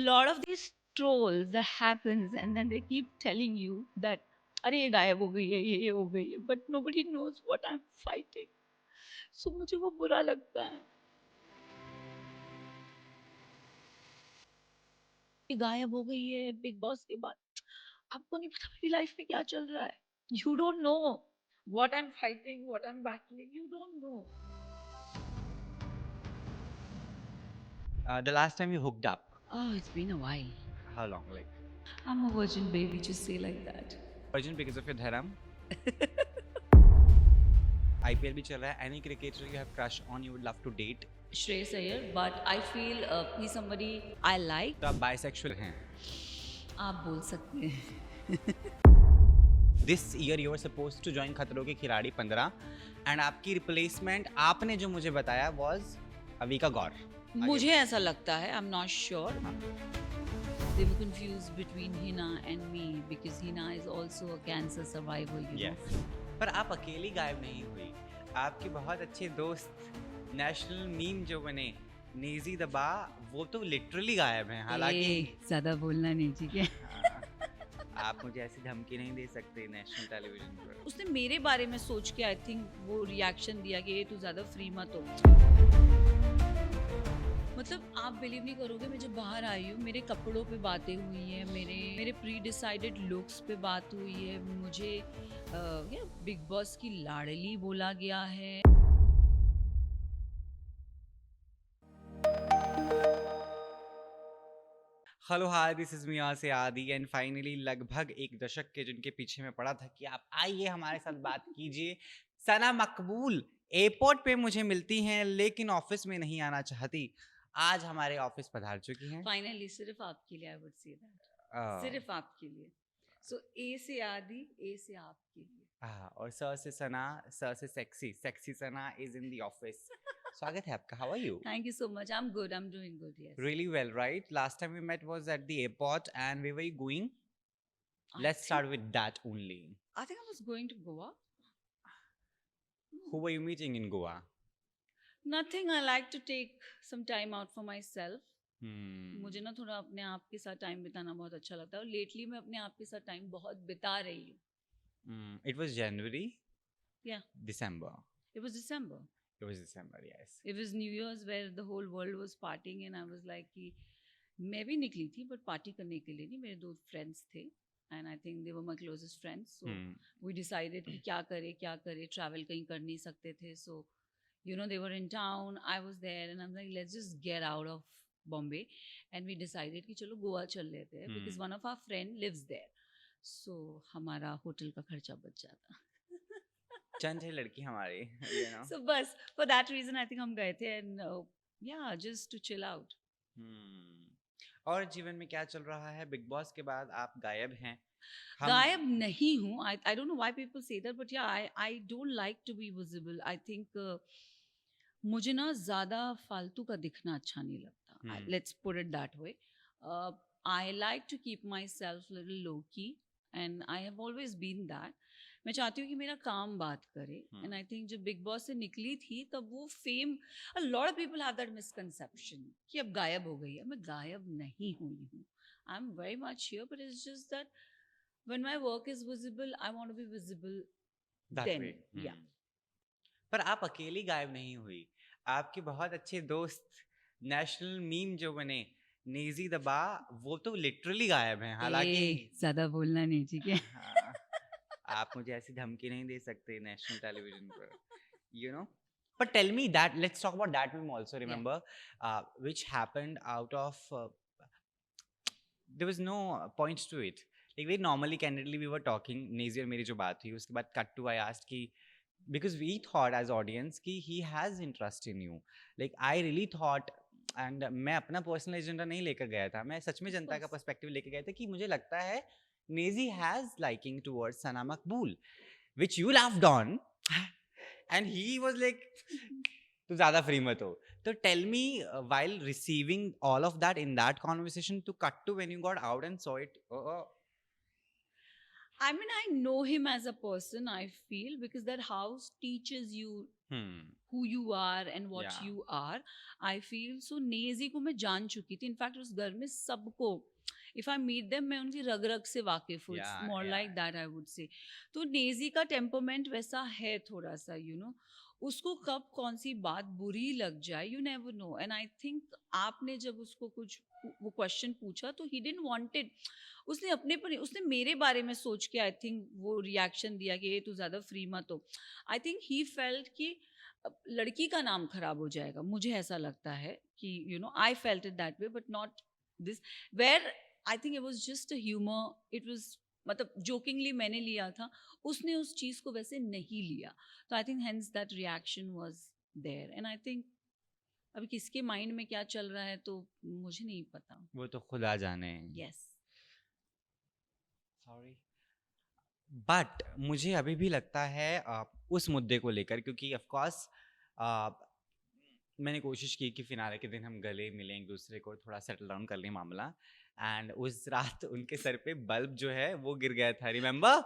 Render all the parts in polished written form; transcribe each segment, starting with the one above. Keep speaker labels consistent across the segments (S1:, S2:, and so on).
S1: lot of these trolls that happens and then they keep telling you that अरे ये गायब हो गई है ये हो गई है but nobody knows what I'm fighting. So मुझे वो बुरा लगता है कि गायब हो गई है बिग बॉस के बाद. आपको नहीं पता मेरी लाइफ में क्या चल रहा है. You don't know what I'm fighting, what I'm battling. You don't know.
S2: The last time you hooked up,
S1: Oh, it's been a while.
S2: how long? Like
S1: I'm a virgin baby, just say like that.
S2: virgin because of your dharam? IPL भी चल रहा है. Any cricketer you have crush on, you would love to date?
S1: Shreyas Iyer, but I feel he's somebody I like.
S2: तो आप bisexual हैं.
S1: आप बोल सकते हैं.
S2: This year you were supposed to join खतरों के खिलाड़ी 15 and आपकी replacement आपने जो मुझे बताया was अविका गौर.
S1: मुझे ऐसा लगता है. I'm not sure. They were confused between Hina and me because Hina is also a cancer survivor, you
S2: Yes.
S1: know.
S2: पर आप अकेली गायब नहीं हुई. आपके बहुत अच्छे दोस्त नेशनल मीम जो बने नेजी दबा वो तो लिटरली गायब हैं. हालांकि
S1: ज़्यादा बोलना नहीं ठीक है.
S2: आप मुझे ऐसी धमकी नहीं दे सकते नेशनल टेलीविजन पर.
S1: उसने मेरे बारे में सोच के आई थिंक वो रिएक्शन दिया कि ये तू ज़्यादा फ्री मत हो. मतलब आप बिलीव नहीं करोगे मैं जब बाहर आई हूँ मेरे कपड़ों पे बातें हुई हैं मेरे प्री डिसाइडेड लुक्स पे बात हुई है. मुझे बिग बॉस की लाडली बोला गया है.
S2: हेलो हाय दिस इज मिया से आदि एंड फाइनली लगभग एक दशक के जिनके पीछे में पड़ा था कि आप आइए हमारे साथ बात कीजिए. सना मकबूल एयरपोर्ट पे मुझे मिलती हैं लेकिन ऑफिस में नहीं आना चाहती. आज हमारे ऑफिस पधार चुकी हैं.
S1: फाइनली सिर्फ आपके लिए आई वुड से दैट. सिर्फ आपके लिए. सो ए से आदि ए से आपके लिए.
S2: और सर से सना सर से sexy Sana is in the office. स्वागत है आपका. How are you?
S1: Thank you so much. I'm good. I'm doing good. Yes.
S2: Really well, right? Last time we met was at the airport and where were you going? Let's start with that only.
S1: I think I was going to Goa.
S2: Who were you meeting in Goa?
S1: Nothing. I like to take some time out for myself.
S2: Hmm.
S1: मुझे ना थोड़ा अपने आप के साथ time बिताना बहुत अच्छा लगता है और लेटली मैं अपने आप के साथ टाइम बहुत बिता रही हूँ.
S2: It was January?
S1: Yeah.
S2: December?
S1: It was December.
S2: It was December, yes.
S1: It was New Year's where the whole world was partying and I was like कि मैं भी निकली थी but पार्टी करने के लिए नहीं. मेरे दो फ्रेंड्स थे and I think they were my closest friends. So we decided कि क्या करे travel कहीं कर नहीं सकते थे. So you know they were in town, I was there and I'm like let's just get out of Bombay and we decided कि चलो गोवा चल लेते हैं because one of our friend lives there. So हमारा होटल का खर्चा बच जाता.
S2: चंद है लड़की हमारी, you know.
S1: So बस for that reason I think हम गए थे and yeah just to chill out.
S2: और जीवन में क्या चल रहा है? बिग बॉस के बाद आप गायब हैं.
S1: गायब नहीं हूँ. I don't know why people say that but yeah I don't like to be visible. I think मुझे ना ज़्यादा फालतू का दिखना अच्छा नहीं लगता. Let's put it that way. I like to keep myself little low key and I have always been that. मैं चाहती हूँ कि मेरा काम बात करे. And I think जब बिग बॉस से निकली थी तब वो fame a lot of people have that misconception कि अब गायब हो गई है. मैं गायब नहीं हुई हूँ. I'm very much here but it's just that when my work is visible I want to be visible
S2: that
S1: then.
S2: way.
S1: Yeah.
S2: पर आप अकेली गायब नहीं हुई. आपके बहुत अच्छे दोस्त नेशनल मीम जो बने नेजी दबा वो तो लिटरली गायब हैं. हालांकि
S1: ज़्यादा बोलना नहीं ठीक है.
S2: आप मुझे ऐसी धमकी नहीं दे सकते नेशनल टेलीविजन पर, you know. But tell me that, let's talk about that meme also, remember, which happened out of, there was no points to it. Like very normally, candidly, we were talking, Nazi और मेरी जो बात हुई, उसके बाद cut to I asked कि, because we thought as audience कि he has interest in you. Like I really thought, and मैं अपना personal agenda नहीं लेकर गया था, मैं सच में जनता का perspective लेकर गया था कि मुझे लगता है Nazi has liking towards Sana Makbul, which you laughed on, and he was like, "तू ज़्यादा free मत हो." So tell me, while receiving all of that in that conversation, to cut to when you got out and saw it.
S1: I mean, I know him as a person, I feel, because that house teaches you who you are and what
S2: Yeah.
S1: you are. I feel so Naezy को मैं जान चुकी थी. In fact उस घर में सबको, if I meet them, मैं उनकी रग रग से वाकिफ हूँ. It's
S2: Yeah,
S1: more
S2: yeah.
S1: like that I would say. तो नेजी का टेम्परमेंट वैसा है थोड़ा सा, you know. उसको कब कौन सी बात बुरी लग जाए, you never know. And I think आपने जब उसको कुछ वो क्वेश्चन पूछा तो he didn't want it. उसने अपने पर, उसने मेरे बारे में सोच के आई थिंक वो रिएक्शन दिया कि ये तू ज़्यादा फ्री मत हो. आई थिंक ही फेल्ट कि लड़की का नाम खराब हो जाएगा. मुझे ऐसा लगता है कि you know I felt it that way but not this, where I think it was just a humour. It was मतलब जोकिंगली मैंने लिया था, उसने उस चीज़ को वैसे नहीं लिया. तो I think hence that reaction was there. And I think अभी किसके माइंड में क्या चल रहा है तो मुझे नहीं पता.
S2: वो तो खुदा जाने.
S1: यस.
S2: सॉरी. बट मुझे अभी भी लगता है उस मुद्दे को लेकर, क्योंकि ऑफ कोर्स मैंने कोशिश की कि फिनाले के दिन हम गले मिलें एक दूसरे को, थोड़ा सेटल डाउन कर लें मामला. एंड उस रात उनके सर पे बल्ब जो है वो गिर गया था. Remember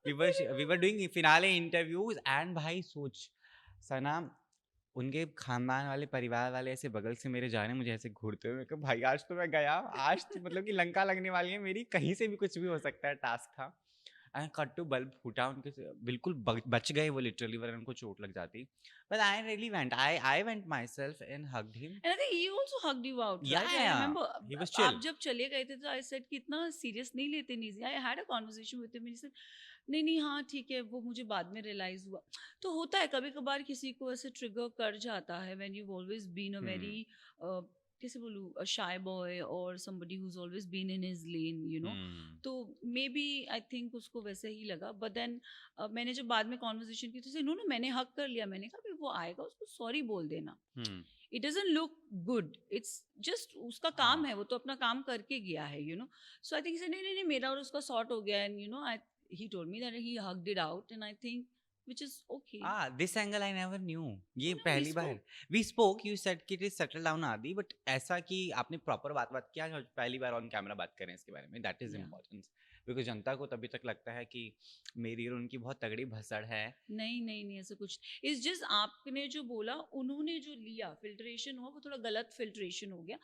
S2: we were doing finale interviews and भाई सोच सना, उनके खानदान वाले परिवार वाले ऐसे बगल से मेरे जा रहे हैं, मुझे ऐसे घूरते हुए. मैं कहा भाई आज तो मैं गया, आज तो मतलब कि लंका लगने वाली है मेरी, कहीं से भी कुछ भी हो सकता है. टास्क था. एंड कट टू बल्ब फूटा उनके बिल्कुल बच गए वो लिटरली, वरना उनको चोट लग जाती. But I really went, I went my self and hugged him.
S1: And I think he also hugged you out,
S2: Yeah,
S1: right? I
S2: yeah,
S1: remember.
S2: he was chill.
S1: आप जब चले गए थे तो I said कि इतना serious नहीं लेते निजी. I had a conversation with him. He said नहीं नहीं हाँ ठीक है, वो मुझे बाद में realize हुआ. तो होता है कभी कभार किसी को ऐसे trigger कर जाता है when you've always been a very कैसे बोलूँ, a shy boy or somebody who's always been in his lane, you know. तो मे बी आई थिंक उसको वैसे ही लगा. बट देन मैंने जब बाद में कॉन्वर्जेशन की तो इन्होंने, मैंने हक कर लिया. मैंने कहा वो आएगा उसको सॉरी बोल देना. It doesn't look good. It's just उसका काम है, वो तो अपना काम करके गया है, you know. So I think नहीं नहीं नहीं मेरा और उसका सॉर्ट हो गया. And you know I he told me that he hugged it out and I think which is okay.
S2: This angle I never knew. ये
S1: No, we
S2: पहली बार we spoke. You said कि it is settle down आदि, but ऐसा कि आपने proper बात किया, पहली बार on camera बात करें इसके बारे में. That is important. Because जनता को तभी तक लगता है कि मेरी और उनकी बहुत तगड़ी भसड़ है.
S1: नहीं नहीं नहीं ऐसा कुछ. इट्स जस्ट आपने जो बोला, उन्होंने जो लिया फिल्ट्रेशन हुआ, वो थोड़ा गलत फिल्ट्रेशन हो गया.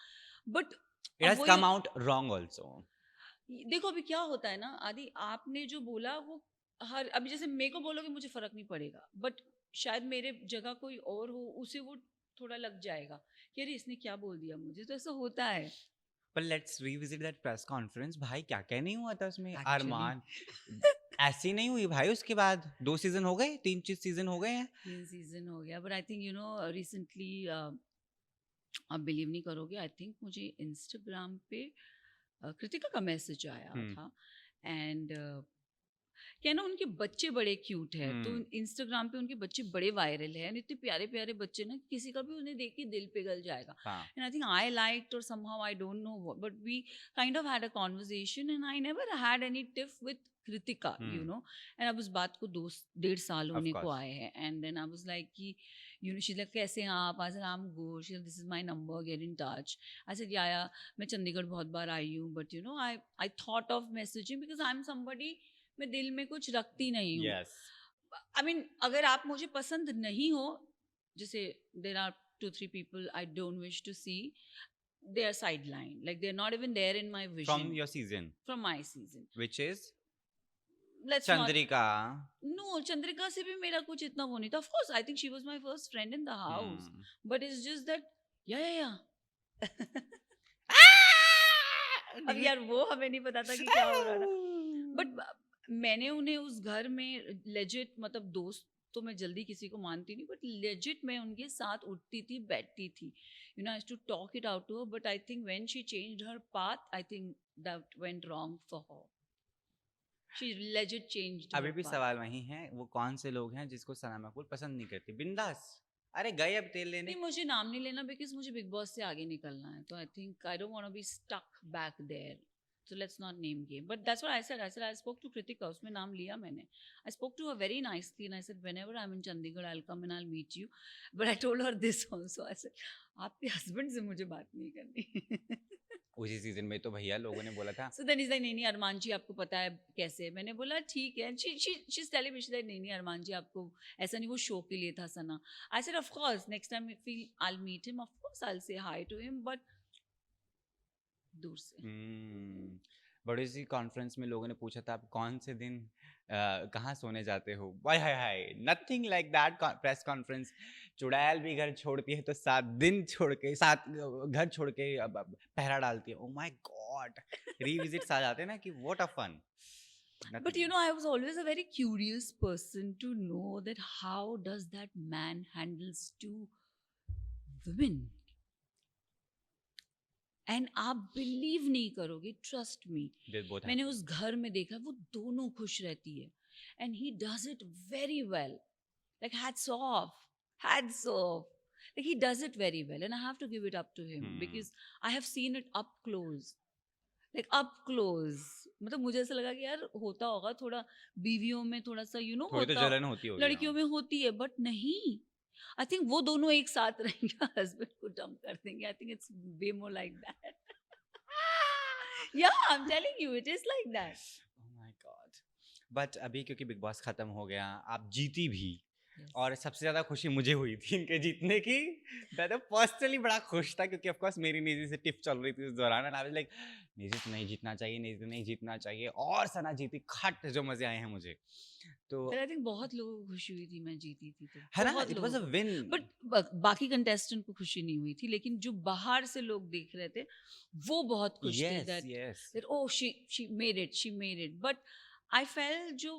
S1: But
S2: It has come out wrong also.
S1: देखो अभी क्या होता है ना आदि, आपने जो बोला वो हर, अभी जैसे मेरे को बोलोगे मुझे फर्क नहीं पड़ेगा, बट शायद मेरे जगह कोई और हो, उसे वो थोड़ा लग जाएगा कि अरे इसने क्या बोल दिया मुझे. तो ऐसा होता है.
S2: But let's revisit that press conference. भाई क्या क्या नहीं हुआ था उसमें.
S1: Actually.
S2: अरमान ऐसी नहीं हुई भाई. उसके बाद 2 सीजन हो गए, 3 सीजन हो गए हैं.
S1: 3 सीजन हो गया. But I think you know recently आप बिलीव नहीं करोगे, आई थिंक मुझे इंस्टाग्राम पे कृतिका का मैसेज आया था. एंड क्या ना उनके बच्चे बड़े क्यूट है. तो इंस्टाग्राम पे उनके बच्चे बड़े वायरल है. इतने प्यारे प्यारे बच्चे ना, किसी का भी उन्हें देख के दिल पिघल जाएगा. And I think I liked और somehow I don't know but we kind of had a conversation and I never had any tiff with Kritika, you know. And अब उस बात को 2-1.5 साल होने को आए हैं. And then I was like कि यू नो, शी लाइक कैसे हैं आप. I said I am good. She, this is my number, get in touch. I said yeah मैं चंडीगढ़ बहुत बार आई हूँ, but you know I thought of messaging because I am somebody, मैं दिल में कुछ रखती नहीं हूँ. आई मीन अगर आप मुझे पसंद नहीं हो, जैसे there are 2-3 people I don't wish to see, they are sidelined, like they're not even there in my vision.
S2: From your season?
S1: From my season.
S2: Which is?
S1: Let's
S2: Chandrika.
S1: No, Chandrika से भी मेरा कुछ इतना वो नहीं था. Of course, I think she was my first friend in the house. But it's just that, yeah. अब यार वो हमें नहीं पता था कि क्या हो रहा था. But मैंने उन्हें उस घर में लेजिट, मतलब दोस्त तो मैं जल्दी किसी को मानती नहीं, बट लेजिट मैं उनके साथ उठती थी, बैठती थी. You know, I to talk it out to her. But I think when she changed her path, I think that went wrong for her. She legit changed.
S2: अभी भी सवाल वही है, वो कौन से लोग हैं जिसको सना मकबूल पसंद नहीं करती. बिंदास, अरे गए अब तेल लेने.
S1: नहीं, मुझे नाम नहीं लेना बिकॉज मुझे बिग बॉस से आगे निकलना है. तो I think I don't want to be stuck back there. So let's not name game. But that's what I said. I spoke to Kritika. उसमें नाम लिया मैंने. I spoke to her very nicely and I said, whenever I'm in Chandigarh, I'll come and I'll meet you. But I told her this also. I said, आपके husband से मुझे बात नहीं करनी.
S2: उसी सीजन में तो भैया लोगों ने बोला था
S1: So then he's like, नहीं नहीं अरमान जी आपको पता है कैसे है? मैंने बोला ठीक है. She's telling me, she's like, नहीं नहीं अरमान जी आपको ऐसा नहीं, वो शो के लिए था सना. I said of course next time if I'll meet him, of course I'll say hi to him, but दूर से.
S2: बड़ी सी कॉन्फ्रेंस में लोगों ने पूछा था आप कौन से दिन कहाँ सोने जाते हो, why hi hi, nothing like that. Press conference, चुड़ैल भी घर छोड़ती है तो 7 दिन छोड़ के, 7 घर छोड़ के अब पहरा डालती है. ओ माय गॉड, रिविजिट्स आ जाते हैं ना कि what a fun.
S1: But you know, I was always a very curious person to know that how does that man handles two women. And आप बिलीव नहीं करोगे, ट्रस्ट मी, मैंने उस घर में देखा वो दोनों खुश रहती है and he does it very well, like hats off, like he does it very well and I have to give it up to him because I have seen it up close, like up close. मतलब मुझे ऐसा लगा कि यार होता होगा थोड़ा बीवियों में थोड़ा सा
S2: थोड़ी तो जलन होती होगी,
S1: लड़कियों में होती है, बट नहीं, आई थिंक वो दोनों एक साथ रहेंगे, हस्बैंड को डंप कर देंगे. I think it's way more like that. Yeah I am telling you it is like that.
S2: Oh my God. But अभी क्योंकि बिग बॉस खत्म हो गया, आप जीती भी, और सबसे ज्यादा खुशी मुझे हुई थी इनके जीतने की. मैं तो पर्सनली बड़ा खुश था क्योंकि ऑफ कोर्स मेरी निजी से टिप चल रही थी उस दौरान, एंड आई वाज लाइक निजी तो नहीं जीतना चाहिए, निजी तो नहीं जीतना चाहिए, और सना जीती, खट जो मजे आए हैं मुझे. तो
S1: आई थिंक बहुत लोगों को खुशी हुई थी मैं जीती थी तो,
S2: है ना, it was a win.
S1: But बाकी कंटेस्टेंट को खुशी नहीं हुई थी, लेकिन जो बाहर से लोग देख रहे थे वो बहुत खुश थे that oh she made it. But I felt जो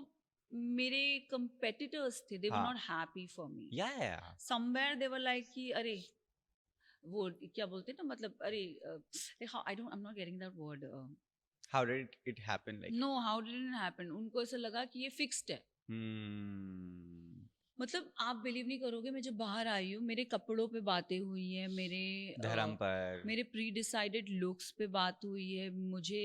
S1: मेरे कंपेटिटर्स थे, they were not happy for me. Somewhere they were like कि अरे वो क्या बोलते हैं ना, मतलब अरे I am not getting that word.
S2: How did it happen? Like
S1: no, how did it happen? उनको ऐसा लगा कि ये फिक्स्ड है. मतलब आप बिलीव नहीं करोगे, मैं जब बाहर आई हूँ मेरे कपड़ों पे बातें हुई है, मेरे
S2: धर्म पर,
S1: मेरे प्री डिसाइडेड लुक्स पे बात हुई है, मुझे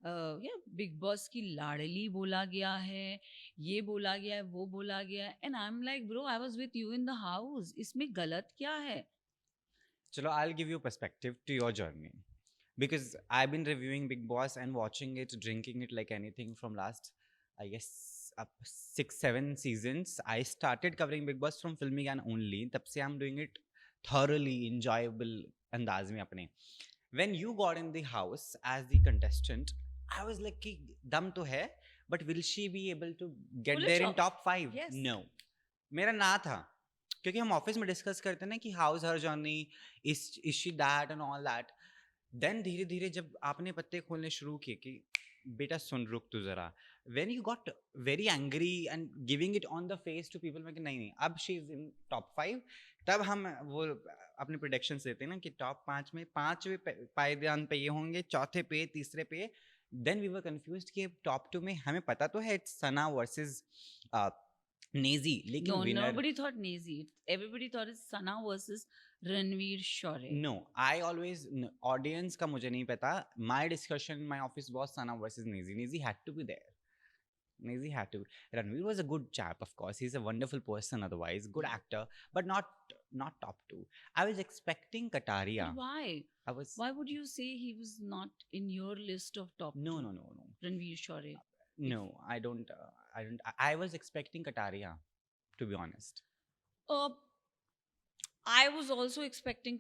S1: बिग बॉस की लाडली बोला गया है, ये बोला गया है, वो बोला गया है, and I am like bro I was with you in the house, इसमें गलत क्या है?
S2: चलो I'll give you perspective to your journey, because I've been reviewing Big Boss and watching it, drinking it like anything from last, I guess, up 6-7 seasons. I started covering Big Boss from Filmy Gan only. तब से I'm doing it thoroughly, enjoyable अंदाज में अपने. When you got in the house as the contestant, I was like कि दम तो है, but will she be able to get there in top 5?
S1: Yes.
S2: No. मेरा ना था, क्योंकि हम ऑफिस में डिस्कस करते हैं ना कि how is her journey, is she that and all that. Then धीरे धीरे जब आपने पत्ते खोलने शुरू किए कि बेटा सुन रुक तू जरा, when you got very angry and giving it on the face to people, मैं कि नहीं अब शी इज इन टॉप 5, तब हम वो अपने प्रेडिक्शंस देते हैं ना कि टॉप 5 में 5वें पायदान पे ये होंगे, चौथे पे, तीसरे पे. देन वी वर कंफ्यूज्ड कि टॉप 2 में हमें पता तो है इट्स सना वर्सेस नेजी, लेकिन
S1: no,
S2: winner,
S1: nobody thought Nazi. Everybody thought it's Sana versus Ranveer Shore.
S2: no, I always, audience का मुझे नहीं पता. My discussion in my office was Sana versus Nazi. Nazi had to be there. Nazi had to. Ranveer was a good chap, of course. He's a wonderful person otherwise, good actor, but not top 2. I was expecting Kataria.
S1: But why? Why would you say he was not in your list of top
S2: No.
S1: 2? Ranveer Shore.
S2: No, I don't. I was expecting Kataria, to be honest.
S1: I was also expecting.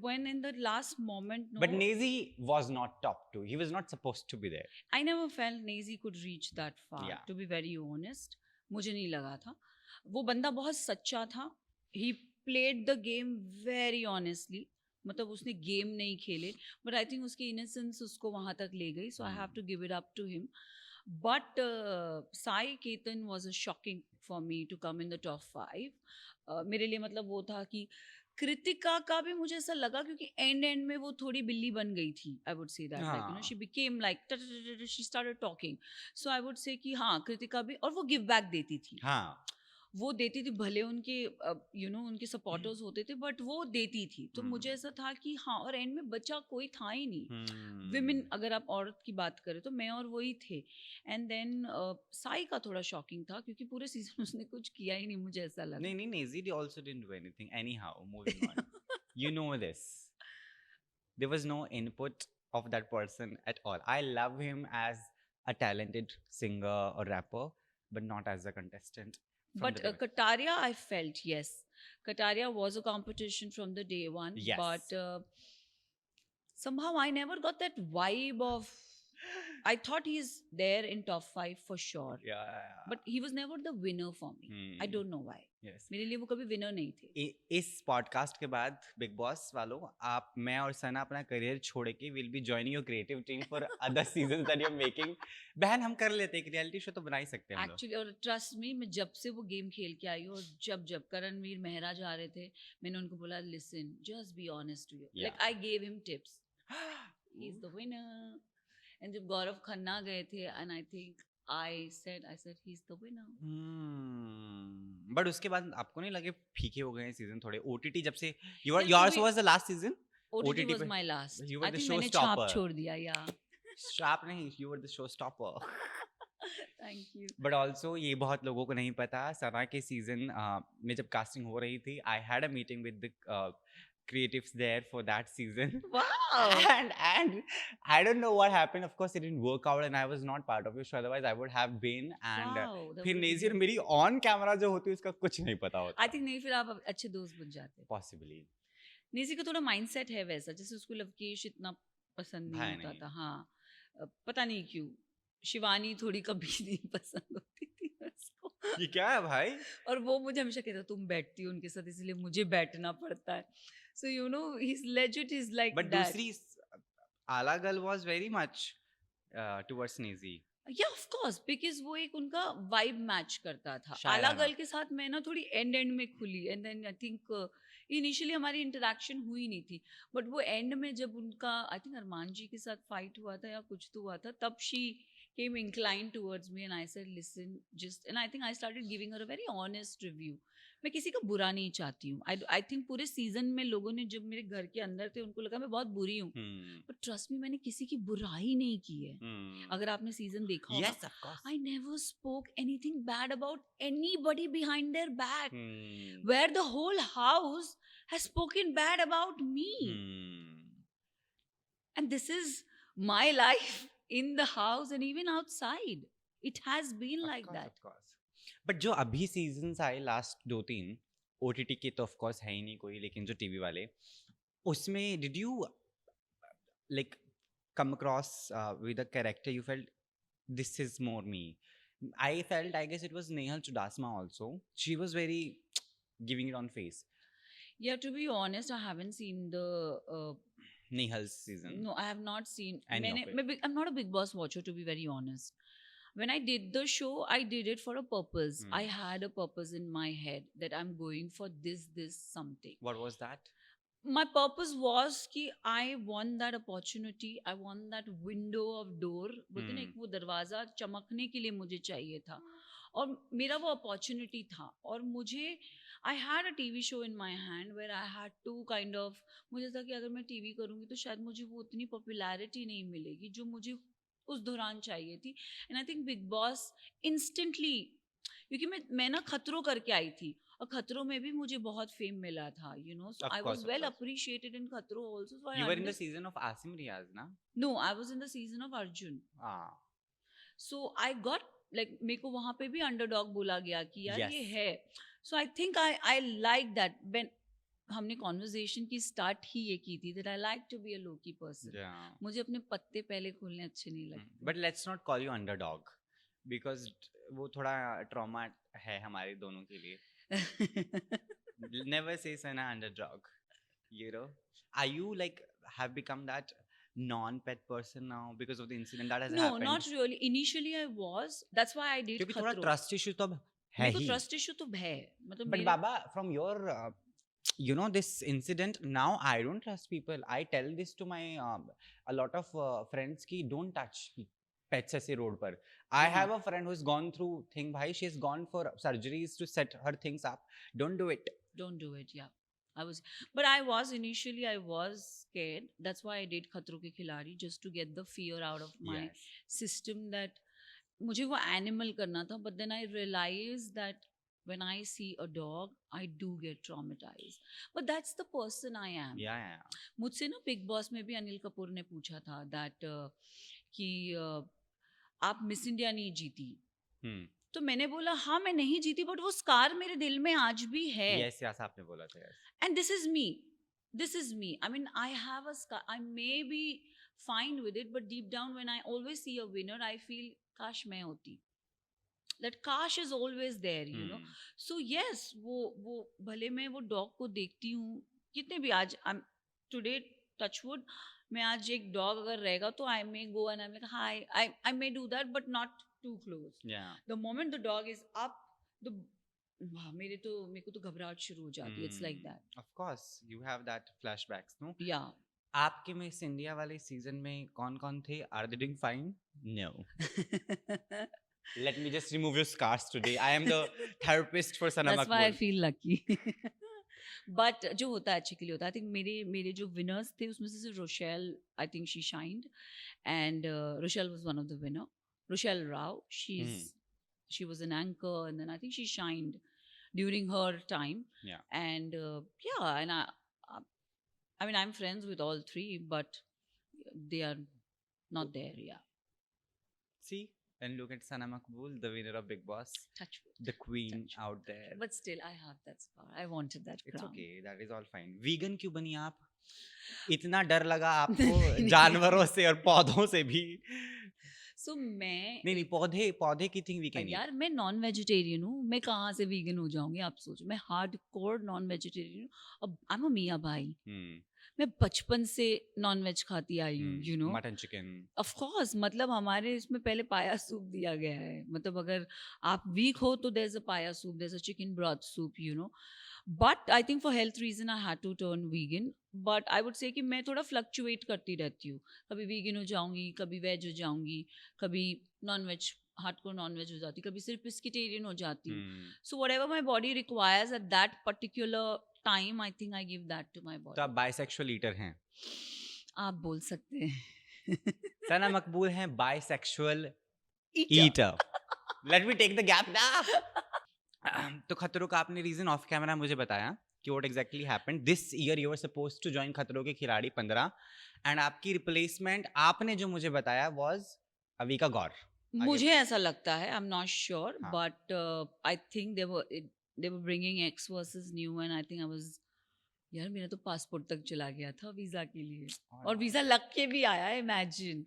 S1: When in the last moment. No,
S2: but Nazi was not top 2. He was not supposed to be there.
S1: I never felt Nazi could reach that far.
S2: Yeah.
S1: To be very honest, मुझे नहीं लगा था. वो बंदा बहुत सच्चा था. He played the game very honestly. मतलब उसने गेम नहीं खेले, but I think उसकी innocence उसको वहाँ तक ले गई. So I have to give it up to him. But Sai Ketan was a shocking for me to come in the top 5. मेरे लिए मतलब वो था कि कृतिका का भी मुझे ऐसा लगा क्योंकि एंड में वो थोड़ी बिल्ली बन गई थी. आई would say that like you know she became like she started talking. So I would say कि हाँ कृतिका भी, और वो गिव बैक देती थी.
S2: हाँ,
S1: वो देती थी, भले उनके उनके सपोर्टर्स होते थे, बट वो देती थी. तो मुझे ऐसा था कि हाँ, और एंड में बच्चा कोई था ही नहीं. विमेन, अगर आप औरत की बात करें तो मैं और वही थे. एंड देन साई का थोड़ा शॉकिंग था क्योंकि पूरे सीजन उसने कुछ किया ही नहीं, मुझे ऐसा लगा.
S2: नहीं, Nazi also didn't do anything. Anyhow, moving on. You know this. There was no input of that person at all. I love him as a talented singer or rapper, but not as a contestant from
S1: But
S2: the beginning.
S1: Kataria, I felt, yes. Kataria was a competition from the day one.
S2: Yes.
S1: But somehow I never got that vibe of. I thought he's there in top 5 for sure.
S2: Yeah.
S1: But he was never the winner for me. I don't know why.
S2: Yes.
S1: मेरे लिए वो कभी winner नहीं थे.
S2: इस podcast के बाद big boss वालों, आप, मैं और सना अपना करियर छोड़ के will be joining your creative team for other seasons that you are making. बहन, हम कर लेते हैं, एक रियलिटी शो तो बना ही सकते हैं हम लोग.
S1: एक्चुअली, और ट्रस्ट मी, मैं जब से वो गेम खेल के आई हूँ, और जब जब करणवीर मेहरा जा रहे थे, मैंने उनको बोला, listen, just be honest to you. Like I gave him tips. He is the winner. And जब गौरव खन्ना गए थे, and I think I said he's the winner.
S2: But उसके बाद आपको नहीं लगे फीके हो गए सीजन थोड़े? ओटीटी जब से
S1: Yeah,
S2: yours
S1: to
S2: was the last season.
S1: OTT was
S2: पे
S1: my last.
S2: you were
S1: I
S2: the
S1: think मैंने
S2: showstopper.
S1: छाप छोड़ दिया, yeah.
S2: श्राप नहीं, you were the showstopper.
S1: Thank you.
S2: But also ये बहुत लोगों को नहीं पता, सना के सीजन में जब कास्टिंग हो रही थी, आई had a meeting with the creatives there for that season.
S1: Wow.
S2: and I don't know what happened. Of course, it didn't work out, and I was not part of it. So otherwise, I would have been. And
S1: Wow, that
S2: फिर
S1: would
S2: नेजियर
S1: be-
S2: मेरी on camera जो होती है उसका कुछ नहीं पता होता.
S1: I think नहीं, फिर आप अच्छे दोस्त बन जाते.
S2: Possibly.
S1: नेजी का थोड़ा माइंडसेट है वैसा, जैसे उसको लवकेश इतना पसंद नहीं
S2: है
S1: होता
S2: नहीं.
S1: था. हाँ, पता नहीं क्यों. शिवानी थोड़ी कभी नहीं पसंद होती थी उसको.
S2: ये क्या है भाई?
S1: और वो मुझे हमेशा कहता, तुम बैठती हो उनके साथ, इसलिए मुझे बैठना पड़ता है. So you know, he's legit is like
S2: But
S1: that.
S2: दूसरी आला girl was very much towards Nizi.
S1: Yeah, of course, because वो एक उनका वाइब मैच करता था.
S2: शायराना.
S1: आला गर्ल के साथ मैं ना थोड़ी एंड में खुली, and then I think initially हमारी इंटरेक्शन हुई नहीं थी, बट वो एंड में जब उनका, आई थिंक अरमान जी के साथ फाइट हुआ था या कुछ तो हुआ था, तब she came inclined towards me and I said, listen, just, and I think I started giving her a very honest review. मैं किसी का बुरा नहीं चाहती हूँ. I think पूरे सीजन में लोगों ने जब मेरे घर के अंदर थे, उनको लगा मैं बहुत बुरी हूँ, बट ट्रस्ट मी, मैंने किसी की बुराई नहीं की है. अगर आपने सीजन देखा होगा,
S2: Yes, of course.
S1: I never spoke anything bad about anybody behind their back, where the whole house has spoken bad about me. And this is my life in the house and even outside. It has been like that.
S2: But जो अभी seasons आए last 2-3 OTT के, तो of course है ही नहीं कोई, लेकिन जो टीवी वाले, उसमें did you like come across with a character you felt this is more me? I felt, I guess it was Nehal Chudasama also. She was very giving it on face.
S1: Yeah, to be honest, I haven't seen the
S2: Nehal's season.
S1: no, I have not seen
S2: Any of it.
S1: I'm not a Big Boss watcher, to be very honest. When I did the show, I did it for a purpose. I had a purpose in my head that I'm going for this something.
S2: What was that?
S1: My purpose was कि I want that opportunity, I want that window of door, बोलते ना, एक वो दरवाज़ा चमकने के लिए मुझे चाहिए था, और मेरा वो opportunity था. और मुझे I had a TV show in my hand where I had to kind of, मुझे था कि अगर मैं TV करूँगी तो शायद मुझे वो उतनी popularity नहीं मिलेगी जो मुझे उस दौरान चाहिए थी. And I think Big Boss instantly, क्योंकि मैं ना खतरों करके आई थी, और खतरों में भी मुझे बहुत फेम मिला था, you know, so
S2: Of
S1: I
S2: course,
S1: was
S2: of
S1: well
S2: course.
S1: appreciated in खतरों also. So
S2: You were in the season of Asim Riaz, na?
S1: No, I was in the season of Arjun.
S2: Ah.
S1: So I got like, मेरे को वहाँ पे भी underdog बोला गया कि यार
S2: Yes.
S1: ये है. So I think I like that. when हमने कॉन्वर्जेशन की स्टार्ट ही ये की थी that I like to be a low-key person.
S2: Yeah.
S1: मुझे अपने पत्ते पहले खोलने अच्छे नहीं लगते.
S2: But let's not call you underdog because वो थोड़ा trauma है हमारे दोनों के लिए. Never say Sana underdog. You know? Are you like have become that non-pet person now because of the incident that has
S1: No,
S2: happened?
S1: not really. Initially I was. That's why I did
S2: क्योंकि थोड़ा
S1: खतरों.
S2: trust issue तो अब है
S1: मेरे को
S2: ही.
S1: Trust issue तो है, मतलब
S2: But
S1: मेरे-
S2: Baba, from your you know this incident, now I don't trust people. I tell this to my a lot of friends ki don't touch pets ऐसे road पर. I have a friend who's gone through thing, bhai, she's gone for surgeries to set her things up. Don't do it.
S1: Don't do it. Yeah, but I was initially I was scared. That's why I did खतरों के खिलाड़ी, just to get the fear out of my
S2: Yes.
S1: system that मुझे वो animal करना था. But then I realized that when I see a dog, I do get traumatized. But that's the person I am.
S2: Yeah.
S1: मुझसे ना big boss में भी अनिल कपूर ने पूछा था दैट कि आप मिस इंडिया नहीं जीती.
S2: Hmm.
S1: तो मैंने बोला हाँ मैं नहीं जीती, बट वो स्कार मेरे दिल में आज भी है.
S2: Yes, आपने बोला था. Yes.
S1: And this is me. This is me. I mean, I have a scar. I may be fine with it, but deep down, when I always see a winner, I feel, काश मैं होती. That काश is always there, you know.
S2: Hmm.
S1: So yes, वो भले मैं वो dog को देखती हूँ कितने भी आज टुडे टचवुड मैं आज एक डॉग अगर रहेगा तो I may go and I am like hi, I may do that but not too close.
S2: Yeah.
S1: The moment the dog is up, the मेरे को तो घबराहट शुरू हो जाती है. It's like that.
S2: Of course, you have that flashbacks, no?
S1: या
S2: आपके मिस इंडिया वाले सीजन में कौन-कौन थे? Are they doing fine? No. Let me just remove your scars today. I am the therapist for Sana
S1: That's why I
S2: Makbul.
S1: feel lucky. But जो होता है अच्छे के लिए होता है. आई थिंक मेरे जो विनर्स थे उसमें से Rochelle, I think she shined, and Rochelle was one of the winner. Rochelle Rao, she was an anchor, and then I think she shined during her time.
S2: Yeah.
S1: And yeah, and I mean I'm friends with all three, but they are not there. Yeah,
S2: See, and look at Sana Makbul, the winner of Big Boss,
S1: touch wood.
S2: the queen
S1: Touch wood.
S2: out there.
S1: But still, I have that scar. I wanted that
S2: It's
S1: crown.
S2: okay, that is all fine. Vegan क्यों बनी आप? इतना डर लगा आपको
S1: नहीं।
S2: जानवरों से और पौधों से भी?
S1: So मैं
S2: नहीं पौधे की थिंग वीगन
S1: यार मैं नॉन वेजिटेरियन हूँ. मैं कहाँ से वीगन हो जाऊंगी, आप सोचो. मैं हार्ड कोर नॉन वेजिटेरियन हूँ. अब आई एम अ मियाँ भाई. मैं बचपन से नॉन वेज खाती आई हूँ, you know.
S2: Mutton chicken.
S1: Of course, मतलब हमारे इसमें पहले पाया सूप दिया गया है. मतलब अगर आप वीक हो तो there is a paya soup, there is a chicken broth soup, you know. But I think for health reason I had to turn vegan. But I would say कि मैं थोड़ा फ्लक्चुएट करती रहती हूँ. कभी वीगन हो जाऊंगी, कभी वेज हो जाऊंगी, कभी non veg, hardcore non veg हो जाती, कभी सिर्फ पिस्किटेरियन हो जाती हूँ. So whatever my body requires at that particular time, I think I give that to my body.
S2: तो आप बाइसेक्सुअल ईटर हैं?
S1: आप बोल सकते हैं.
S2: सना मकबूल हैं bisexual
S1: Eater.
S2: Eater. Let me take the gap ना. तो खतरों का आपने रीजन ऑफ कैमरा मुझे बताया कि what exactly happened. This year you were supposed to join Khatron ke खिलाड़ी 15, एंड आपकी रिप्लेसमेंट आपने जो मुझे बताया वाज अविका गौर.
S1: मुझे ऐसा लगता है, आई एम नॉट श्योर,
S2: हाँ.
S1: But I think they were bringing X versus new, and I think I was, यार मेरा तो पासपोर्ट तक चला गया था वीजा के लिए, और वीजा लग के भी आया. Imagine,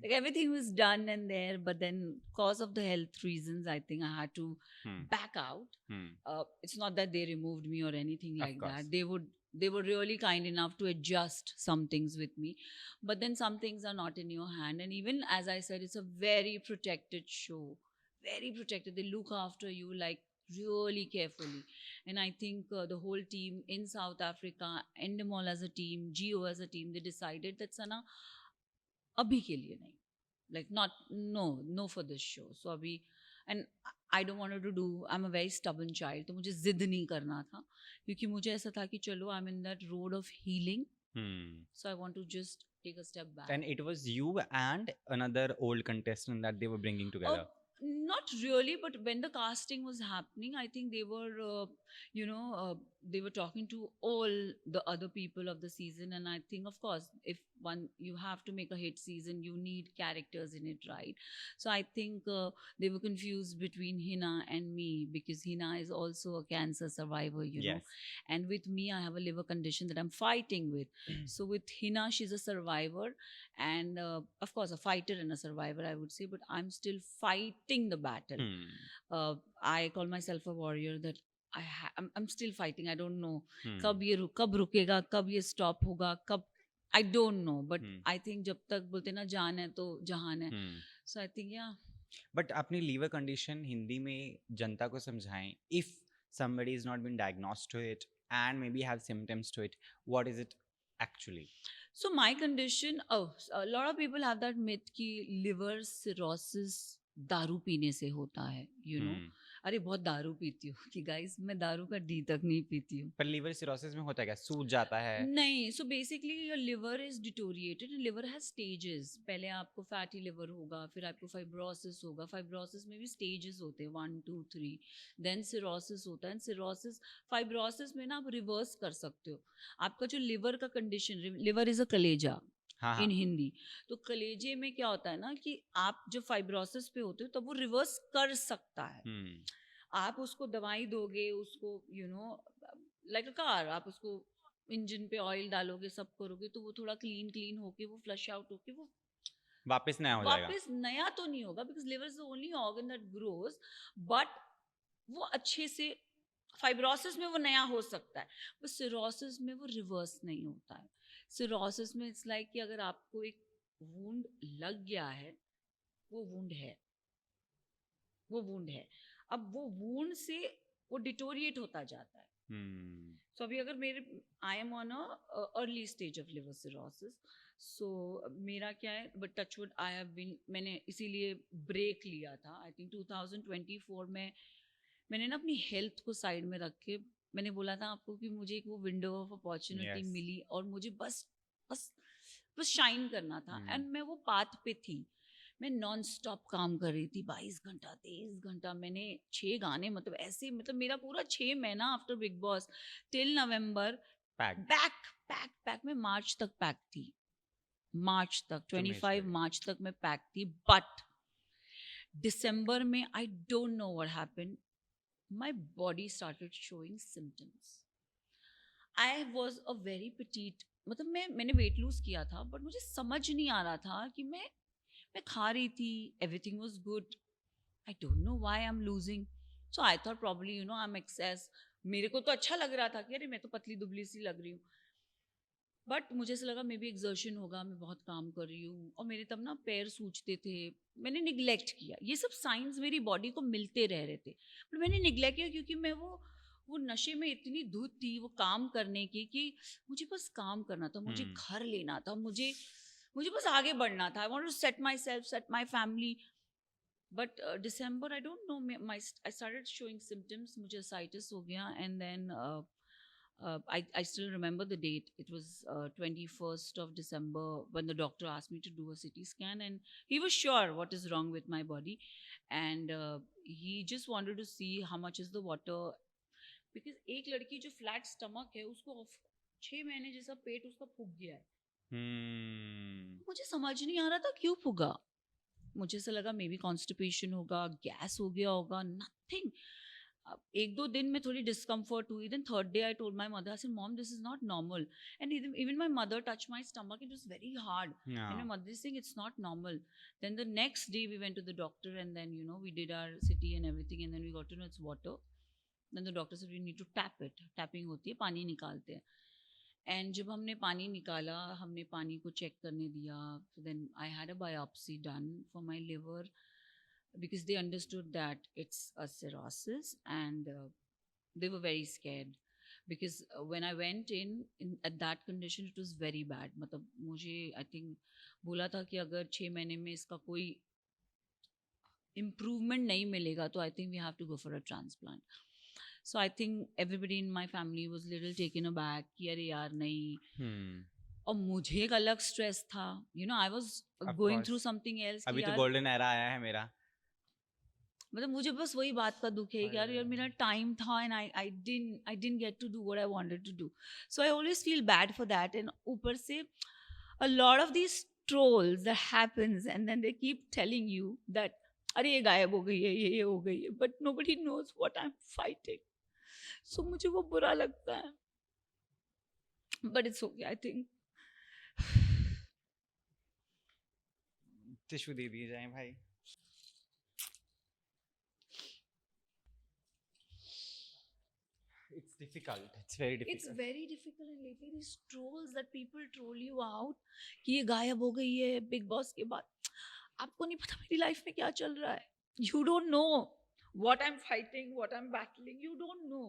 S1: like everything was done and there, but then cause of the health reasons I think I had to back out. It's not that they removed me or anything like that. They were really kind enough to adjust some things with me, but then some things are not in your hand. And even as I said, it's a very protected show, very protected. They look after you like really carefully. And I think the whole team in South Africa, Endemol as a team, Geo as a team, they decided that Sana, abhi ke liye nahi, like not, no for this show. So abhi, and I don't want to do, I'm a very stubborn child, तो मुझे जिद नहीं करना था, क्योंकि मुझे ऐसा था कि चलो I'm in that road of healing. So I want to just take a step back.
S2: And it was you and another old contestant that they were bringing together.
S1: Not really, but when the casting was happening, I think they were, they were talking to all the other people of the season. And I think, of course, if you have to make a hit season, you need characters in it, right? So I think they were confused between Hina and me, because Hina is also a cancer survivor, you know. And with me, I have a liver condition that I'm fighting with. So with Hina, she's a survivor, and of course, a fighter and a survivor, I would say, but I'm still fighting the battle. I call myself a warrior, that I'm still fighting. I don't know कब रुकेगा, कब ये stop होगा, कब, I don't know, but I think जब तक बोलते ना जान है तो जहान है. So I think, yeah.
S2: But अपनी liver condition हिंदी में जनता को समझाएं. If somebody is not been diagnosed to it and maybe have symptoms to it, what is it actually?
S1: So my condition, a lot of people have that myth कि liver cirrhosis दारू पीने से होता है, you know. अरे बहुत दारू पीती हूँ कि गाइस मैं दारू का डी तक नहीं पीती हूँ।
S2: पर लिवर सिरोसिस में होता है क्या, सूज जाता है?
S1: नहीं, so basically your liver is deteriorated and liver has stages. पहले आपको फैटी लिवर होगा, फिर आपको फाइब्रोसिस होगा। फाइब्रोसिस में भी स्टेजेस होते हैं 1 2 3, देन सिरोसिस होता है। एंड सिरोसिस फाइब्रोसिस में ना आप रिवर्स कर सकते हो। आपका जो लिवर का कंडीशन, लिवर इज अ कलेजा
S2: हाँ
S1: इन
S2: हाँ।
S1: हिंदी। तो कलेजे में क्या होता है ना कि आप जब फाइब्रोसिस पे होते हो तब वो रिवर्स कर सकता है। आप उसको दवाई दोगे, उसको लाइक अ कार, आप उसको इंजन पे ऑयल डालोगे, सब करोगे, तो वो थोड़ा क्लीन क्लीन होके वो फ्लश आउट होके वो
S2: वापस नया हो जाएगा।
S1: वापस नया तो नहीं होगा, because liver is the only organ that grows, but वो अच्छे से फाइब्रोसिस में वो नया हो सकता है, पर सिरोसिस में वो रिवर्स नहीं होता है। सिरोसिस में इट्स लाइक कि अगर आपको एक वुंड लग गया है, वो वुंड है, वो वुंड है। अब वो वुंड से वो डिटोरिएट होता जाता है। सो अभी अगर मेरे I am on a early stage of liver cirrhosis, so मेरा क्या है, but touchwood I have been, मैंने इसीलिए ब्रेक लिया था। आई थिंक 2024 में मैंने ना अपनी हेल्थ को साइड में रख के, मैंने बोला था आपको कि मुझे एक वो विंडो ऑफ अपॉर्चुनिटी
S2: Yes.
S1: मिली और मुझे बस बस बस शाइन करना था,
S2: हम्म।
S1: एंड मैं वो पाथ पे थी। मैं नॉन स्टॉप काम कर रही थी, 22 घंटा 23 घंटा। मैंने 6 गाने, मतलब ऐसे, मतलब मेरा पूरा 6 महीना आफ्टर बिग बॉस टिल नवंबर
S2: Packed.
S1: बैक पैक पैक में मार्च तक पैक थी। मार्च तक, 25
S2: Tumeshwari.
S1: मार्च तक मैं पैक थी। बट दिसंबर में आई don't know what happened, my body started showing symptoms. I was a very petite, मतलब मैंने वेट लूज किया था, बट मुझे समझ नहीं आ रहा था कि मैं खा रही थी, everything was good, I don't know why I am losing. So I thought probably I am excess. मेरे को तो अच्छा लग रहा था कि अरे मैं तो पतली दुबली सी लग रही हूँ, बट मुझे ऐसा लगा मे बी एग्जर्शन होगा, मैं बहुत काम कर रही हूँ, और मेरे तब ना पैर सूजते थे। मैंने निगलेक्ट किया, ये सब साइंस मेरी बॉडी को मिलते रह रहे थे, पर मैंने निगलेक्ट किया क्योंकि मैं वो नशे में इतनी धुत थी वो काम करने की, कि मुझे बस काम करना था, मुझे घर लेना था, मुझे मुझे बस आगे बढ़ना था। I want to set my self, set my family. But December I don't know, I started showing symptoms, मुझे असाइटिस हो गया। And then I still remember the date. It was 21st of December when the doctor asked me to do a CT scan, and he was sure what is wrong with my body, and he just wanted to see how much is the water, because एक लड़की जो flat stomach है उसको 6 महीने जैसा पेट उसका फूक गया है। मुझे समझ नहीं आ रहा था क्यों फूगा। मुझे ऐसा लगा मे बी कॉन्स्टिपेशन होगा, गैस हो गया होगा, नथिंग। एक दो दिन में थोड़ी डिस्कम्फर्ट हुई, then third day I told my mother, I said mom this is not normal, and even my mother touch my stomach, it was very hard, and my mother is saying it's not normal. Then the next day we went to the doctor, and then we did our CT and everything, and then we got to know it's water. Then the doctor said we need to tap it, tapping होती है, पानी निकालते हैं। And जब हमने पानी निकाला, हमने पानी को चेक करने दिया, then I had a biopsy done for my liver, because they understood that it's a cirrhosis, and they were very scared, because when I went in at that condition it was very bad। मतलब मुझे I think बोला था कि अगर 6 महीने में इसका कोई improvement नहीं मिलेगा तो I think we have to go for a transplant। So I think everybody in my family was little taken aback कि अरे यार नहीं। और मुझे एक अलग स्ट्रेस था, I was going through something else कि
S2: अभी तो
S1: यार,
S2: गोल्डन एरा आया है मेरा।
S1: मतलब मुझे बस वही बात का दुख है कि यार मेरा टाइम था, and I didn't get to do what I wanted to do. So I always feel bad for that, and ऊपर से a lot of these trolls that happens, and then they keep telling you that अरे ये गायब हो गई है, ये हो गई है, but nobody knows what I am fighting. So मुझे वो बुरा लगता है, but it's okay I think.
S2: Tissue दे दिए जाए भाई। It's difficult. It's very difficult.
S1: It's very difficult, and lately these trolls that people troll you out कि ये गायब हो गई है बिग बॉस के बाद। आपको नहीं पता मेरी लाइफ में क्या चल रहा है। You don't know what I'm fighting, what I'm battling. You don't know.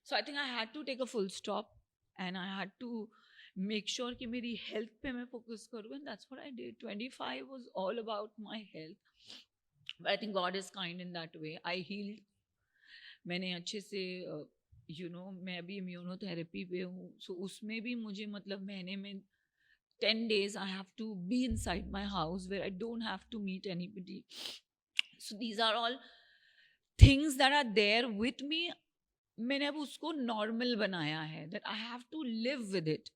S1: So I think I had to take a full stop, and I had to make sure कि मेरी health पे मैं focus करूँ, and that's what I did। 25 was all about my health, But I think God is kind in that way. I healed. मैंने अच्छे से मैं अभी इम्यूनोथेरेपी पे हूँ, सो उसमें भी मुझे मतलब महीने में 10 days I have to be inside my house where I don't have to meet anybody. So these are all things that are there with me. मैंने अब उसको नॉर्मल बनाया है, that I have to live with it.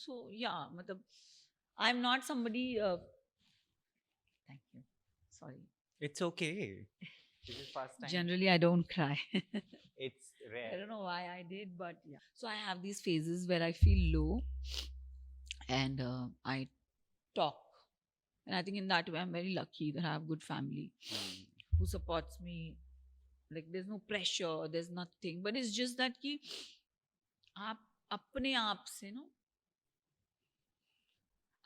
S1: So yeah, मतलब I'm not somebody. Thank you. Sorry.
S2: It's okay. This is first time.
S1: Generally, I don't cry.
S2: It's
S1: I
S2: rare.
S1: don't know why I did, but yeah. So I have these phases where I feel low, and I talk. And I think in that way, I'm very lucky that I have good family
S2: Hmm.
S1: who supports me. Like there's no pressure, there's nothing. But it's just that कि आप अपने आप से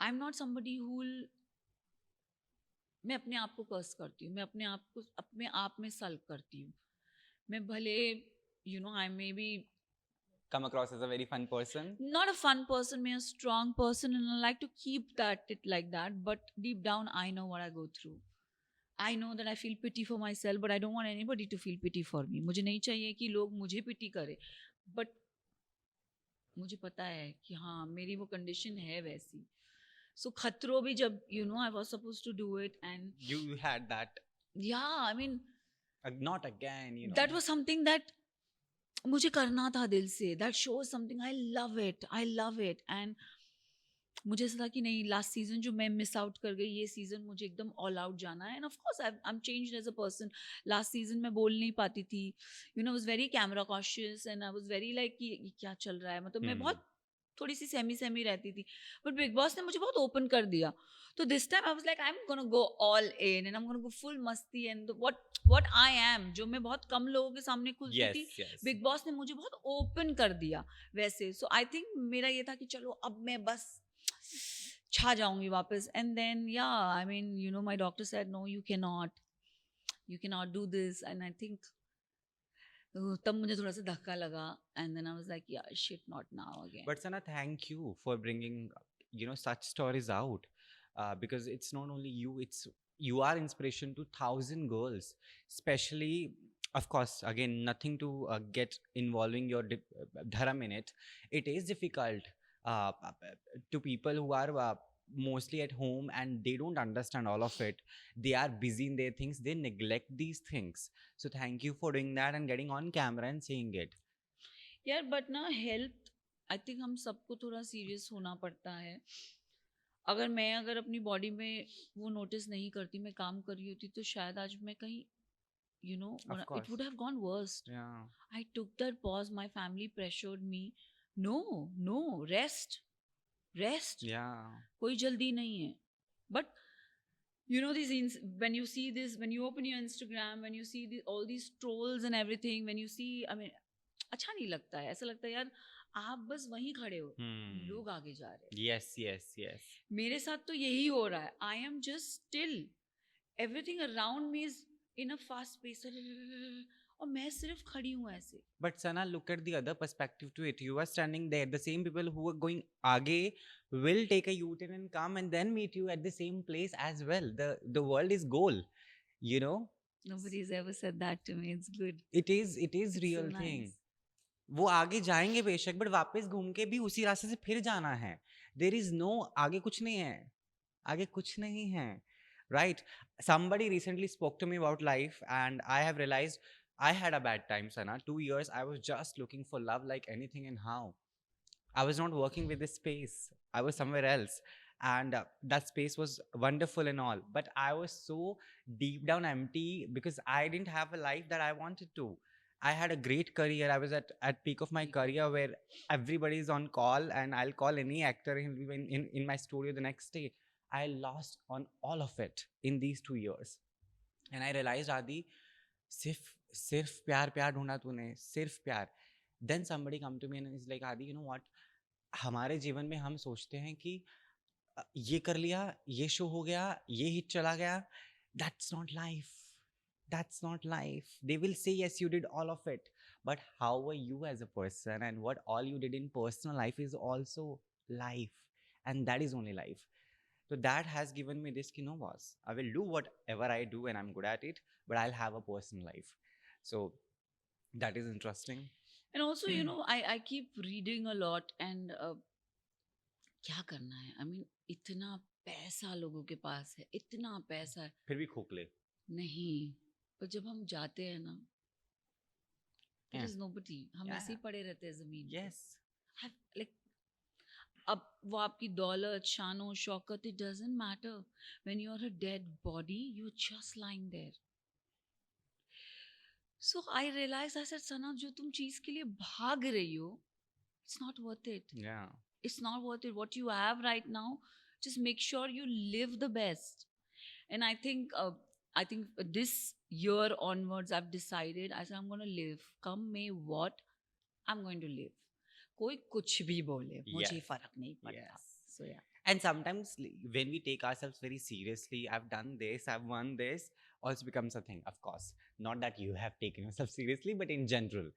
S1: I'm not somebody who will. मैं अपने आप को कर्स करती हूँ, मैं अपने आप को अपने आप में सल्व करती हूँ. मैं भले I may be
S2: Come across as a very fun person.
S1: not a fun person, me a strong person, and I like to keep it like that. But deep down, I know what I go through. I know that I feel pity for myself, but I don't want anybody to feel pity for me. मुझे नहीं चाहिए कि लोग मुझे pity करें, but मुझे पता है कि हाँ मेरी वो condition है वैसी. So खतरों भी जब I was supposed to do it, and
S2: You had that.
S1: yeah, I mean
S2: Not again.
S1: that was something that मुझे करना था दिल से. That shows something. I love it. And मुझे ऐसा था कि नहीं, लास्ट सीजन जो मैं मिस आउट कर गई, ये सीजन मुझे एकदम ऑल आउट जाना है. And of course I am changed as a person. Last season मैं बोल नहीं पाती थी, was very camera cautious, and I was very like कि ये क्या चल रहा है, मतलब मैं
S2: Hmm.
S1: बहुत थोड़ी सी सेमी सेमी रहती थी. बट बिग बॉस ने मुझे बहुत ओपन कर दिया. तो this time I was like I am gonna go all in, and I am gonna go full मस्ती, एंड व्हाट आई एम, जो मैं बहुत कम लोगों के सामने खुलती
S2: Yes,
S1: थी,
S2: yes.
S1: बिग बॉस ने मुझे बहुत ओपन कर दिया वैसे. सो आई थिंक मेरा ये था कि चलो अब मैं बस छा जाऊंगी वापस. And then yeah I mean my doctor said no, you can not do this. And I think तब मुझे थोड़ा सा धक्का लगा. And then I was like yeah shit, not now again.
S2: But Sana, thank you for bringing such stories out, because it's not only you, it's you are inspiration to thousand girls, especially. Of course, again, nothing to get involving your dharam in it. It is difficult to people who are mostly at home and they don't understand all of it. They are busy in their things. They neglect these things. So thank you for doing that and getting on camera and saying it.
S1: यार but ना health, I think हम सबको थोड़ा serious होना पड़ता है. अगर अपनी बॉडी में वो नोटिस नहीं करती, मैं काम कर रही होती, तो शायद आज मैं कहीं
S2: Of
S1: it would
S2: course.
S1: have gone worse.
S2: Yeah.
S1: I took that pause. My family pressured me. No, rest.
S2: Yeah.
S1: कोई जल्दी नहीं है. But when you see this, when you open your Instagram, when you see all these trolls and everything, when you see, I mean, अच्छा नहीं लगता है. ऐसा लगता है यार आप बस वहीं खड़े हो, लोग आगे जा रहे हैं.
S2: Yes, yes, yes.
S1: मेरे साथ तो यही हो रहा है. I am just still, everything around me is in a fast pace, और मैं सिर्फ खड़ी हूँ ऐसे.
S2: But Sana, look at the other perspective to it. You are standing there. The same people who are going aage will take a U-turn and come and then meet you at the same place as well. The world is goal. You know,
S1: Nobody's ever said that to me. It's good.
S2: it is
S1: It's so
S2: real thing.
S1: nice.
S2: वो आगे जाएंगे बेशक, but वापस घूम के भी उसी रास्ते से फिर जाना है. देर इज नो आगे कुछ नहीं है. आगे कुछ नहीं है. Right? Somebody recently spoke to me about life, and I have realized I had a bad time, Sana. 2 years, I was just looking for love like anything, and how? I was not working with this space. I was somewhere else. And that space was wonderful and all. But I was so deep down empty because I didn't have a life that I wanted to. I had a great career. I was at peak of my career where everybody is on call and I'll call any actor in my studio the next day. I lost on all of it in these 2 years. And I realized, Adi, सिर्फ प्यार प्यार ढूंढा तूने, सिर्फ प्यार. Then somebody come to me and is like, Adi, you know what? हमारे जीवन में हम सोचते हैं कि ये कर लिया, ये शो हो गया, ये हिट चला गया. That's not life. That's not life. They will say, yes, you did all of it. But how were you as a person? And what all you did in personal life is also life. And that is only life. So that has given me this, no boss, I will do whatever I do and I'm good at it, but I'll have a personal life. So that is interesting.
S1: And also, I keep reading a lot and क्या करना है? I mean, इतना पैसा लोगों के पास है, इतना पैसा है।
S2: फिर भी खोखले.
S1: नहीं, पर जब हम जाते हैं ना, there
S2: Yeah.
S1: is nobody. हम ऐसे ही
S2: Yeah.
S1: पड़े रहते हैं ज़मीन पे।
S2: Yes.
S1: Like, अब वो आपकी दौलत, शानो Shaukat, it doesn't matter. When you're a dead body, you're just lying there. So I realized, I said, Sana, जो तुम चीज़ के लिए भाग रही हो, it's not worth it.
S2: Yeah.
S1: It's not worth it. What you have right now, just make sure you live the best. And I think this year onwards, I've decided, I said, I'm going to live. Come may what, I'm going to live. कोई कुछ भी बोले, मुझे
S2: Yes.
S1: फर्क नहीं पड़ता.
S2: Yes.
S1: So yeah.
S2: And sometimes when we take ourselves very seriously, I've done this, I've won this, also becomes a thing, of course. Not that you have taken yourself seriously, but in general.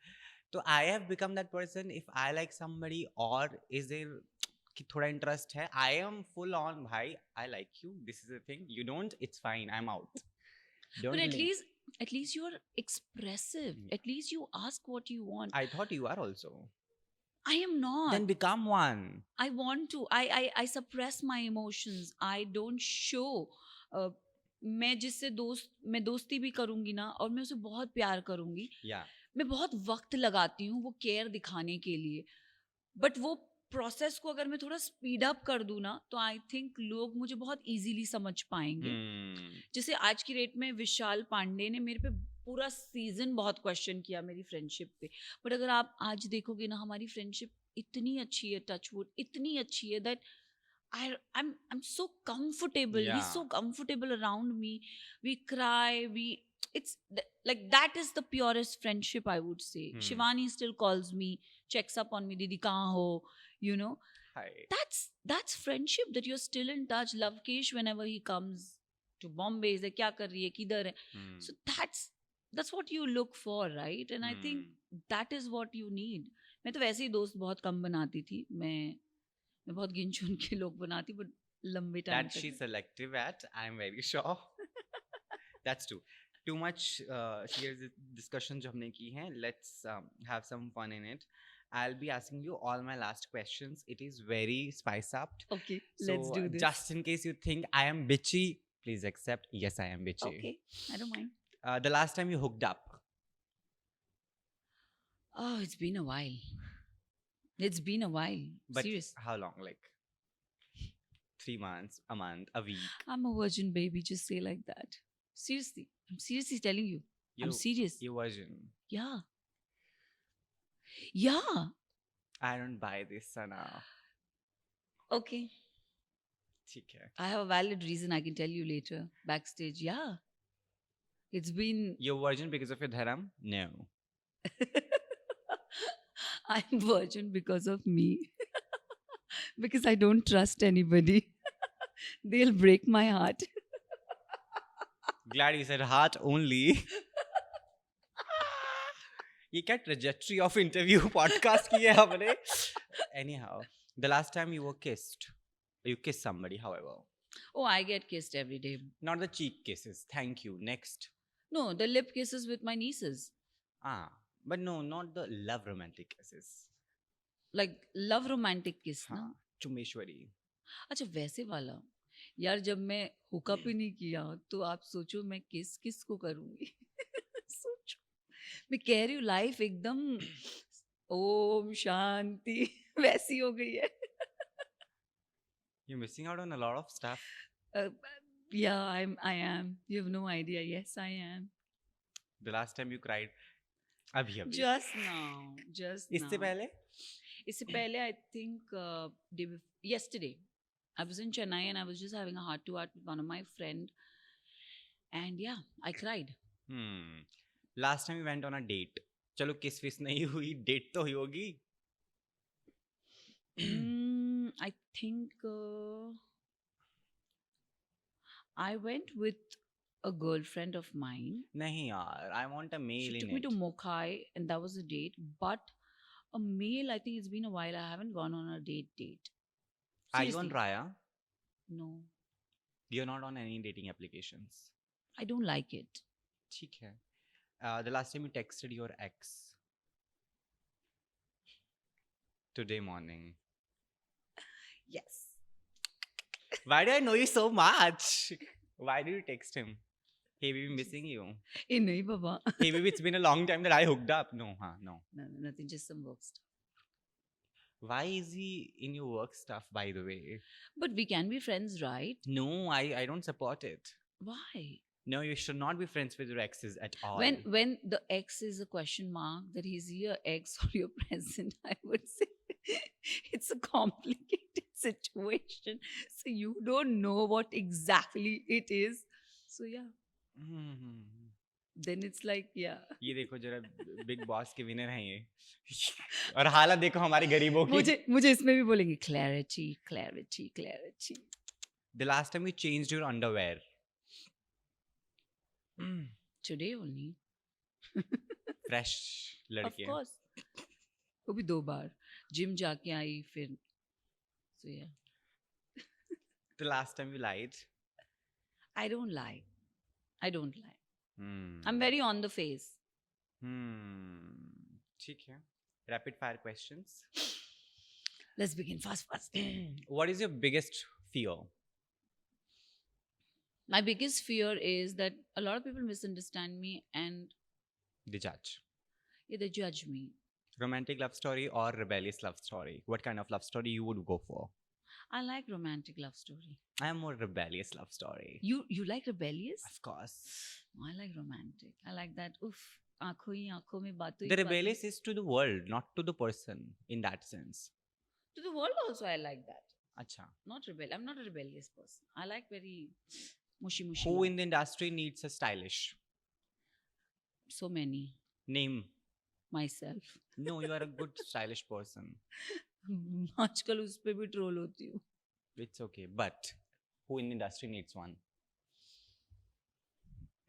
S2: So I have become that person. If I like somebody or is there कि थोड़ा interest है, I am full on, bhai, I like you, this is the thing. You don't, it's fine, I'm out. Don't
S1: But
S2: link.
S1: at least you're expressive.
S2: Yeah.
S1: At least you ask what you want.
S2: I thought you are also.
S1: I am not.
S2: Then become one.
S1: I want to. I suppress my emotions. I don't show. मैं दोस्ती भी करूंगी ना, और मैं उसे बहुत प्यार करूंगी.
S2: Yeah.
S1: मैं बहुत वक्त लगाती हूँ वो केयर दिखाने के लिए, बट वो प्रोसेस को अगर मैं थोड़ा स्पीड अप कर दूँ ना, तो आई थिंक लोग मुझे बहुत इजीली समझ पाएंगे. जैसे आज की डेट में विशाल पांडे ने मेरे पे पूरा सीजन बहुत क्वेश्चन किया मेरी फ्रेंडशिप पे, बट अगर आप आज देखोगे ना, हमारी फ्रेंडशिप इतनी अच्छी है, टचवुड इतनी अच्छी है, that I'm so comfortable. He's
S2: Yeah.
S1: so comfortable around me. We cry. Like that is the purest friendship, I would say. Shivani still calls me, checks up on me. Didi, kahan ho? You know.
S2: Hi.
S1: That's friendship, that you're still in touch. Lovekesh, whenever he comes to Bombay, is like, kya kar rahi hai, kidhar hai? So that's what you look for, right? And I think that is what you need. मैं तो वैसे ही दोस्त बहुत कम बनाती थी. मैं बहुत गिन चुन के लोग बनाती, बट लंबे time
S2: That she's selective at, I'm very sure. That's true. Too much serious discussion जो हमने की हैं. Let's have some fun in it. I'll be asking you all my last questions. It is very spice up.
S1: Okay,
S2: So,
S1: let's do this.
S2: Just in case you think I am bitchy, please accept. Yes, I am bitchy.
S1: Okay, I don't mind.
S2: The last time you hooked up?
S1: Oh, it's been a while. It's been a while.
S2: But
S1: Serious.
S2: how long? Like 3 months, a month, a week?
S1: I'm a virgin, baby. Just say like that. Seriously. I'm seriously telling you. I'm serious.
S2: You virgin.
S1: Yeah. Yeah.
S2: I don't buy this, Sana.
S1: Okay.
S2: ठीक है.
S1: I have a valid reason. I can tell you later. Backstage. Yeah. It's been...
S2: You're virgin because of your dharam? No.
S1: I'm virgin because of me. Because I don't trust anybody. They'll break my heart.
S2: Glad you said heart only. ये क्या trajectory of interview podcast की है हमने? Anyhow, the last time you were kissed, you kissed somebody, however.
S1: Oh, I get kissed every day.
S2: Not the cheek kisses. Thank you. Next.
S1: No, the lip kisses with my nieces.
S2: But no, not the love romantic kisses.
S1: Like love romantic kiss ना?
S2: चुम्बेश्वरी.
S1: अच्छा वैसे वाला. यार जब मैं hookup ही नहीं किया, तो आप सोचो मैं किस को करूँगी. सोचो. मैं कह रही हूँ लाइफ एकदम ओम शांति वैसी हो गई है.
S2: You're missing out on a lot of stuff.
S1: Yeah, I am. You have no idea. Yes, I am.
S2: The last time you cried, अभी.
S1: Just now.
S2: इससे पहले?
S1: इससे पहले I think yesterday. I was in Chennai and I was just having a heart-to-heart with one of my friend. And yeah, I cried.
S2: Last time we went on a date. चलो kiss विस नहीं हुई, date तो हुई होगी.
S1: I think I went with a girlfriend of mine.
S2: नहीं यार, I want a male
S1: She
S2: in
S1: took
S2: it.
S1: me to Mokai and that was a date. But a male, I think it's been a while. I haven't gone on a date.
S2: Are you on
S1: Seriously.
S2: Raya?
S1: No.
S2: You're not on any dating applications.
S1: I don't like it.
S2: ठीक है. The last time you texted your ex. Today morning.
S1: Yes.
S2: Why do I know you so much? Why did you text him? Hey baby, missing you.
S1: Eh, nahi, Baba.
S2: Hey baby, it's been a long time that I hooked up. No, no.
S1: No, nothing, just some work stuff.
S2: Why is he in your work stuff, by the way?
S1: But we can be friends, right?
S2: No, I don't support it.
S1: Why?
S2: No, you should not be friends with your exes at all.
S1: When the ex is a question mark, that he's your ex or your present, I would say it's a complicated situation. So you don't know what exactly it is. So yeah,
S2: Hmm.
S1: then it's like, yeah.
S2: ये देखो जरा big boss के winner हैं ये और हालत देखो हमारे गरीबों की.
S1: मुझे इसमें भी बोलेंगे clarity, clarity, clarity.
S2: The last time you changed your underwear.
S1: Today only.
S2: Fresh
S1: Of
S2: लड़के.
S1: course. वो भी 2 बार. जिम जाके आई फिर. So yeah.
S2: The last time you lied.
S1: I don't lie. I don't lie.
S2: Hmm.
S1: I'm very on the face.
S2: ठीक है. Rapid fire questions.
S1: Let's begin fast.
S2: What is your biggest fear?
S1: My biggest fear is that a lot of people misunderstand me and
S2: The judge.
S1: they judge me.
S2: Romantic love story or rebellious love story? What kind of love story you would go for?
S1: I like romantic love story.
S2: I am more rebellious love story.
S1: You like rebellious?
S2: Of course.
S1: I like romantic. I like that. Oof, आँखों ही आँखों में बातों ही
S2: The
S1: बातों.
S2: rebellious is to the world, not to the person in that sense.
S1: To the world also I like that.
S2: Acha.
S1: Not rebel. I'm not a rebellious person. I like very mushy.
S2: Who in the industry needs a stylish?
S1: So many.
S2: Name.
S1: Myself.
S2: No, you are a good stylish person.
S1: आजकल उस पे भी troll होती हूँ.
S2: It's okay. But who in the industry needs one?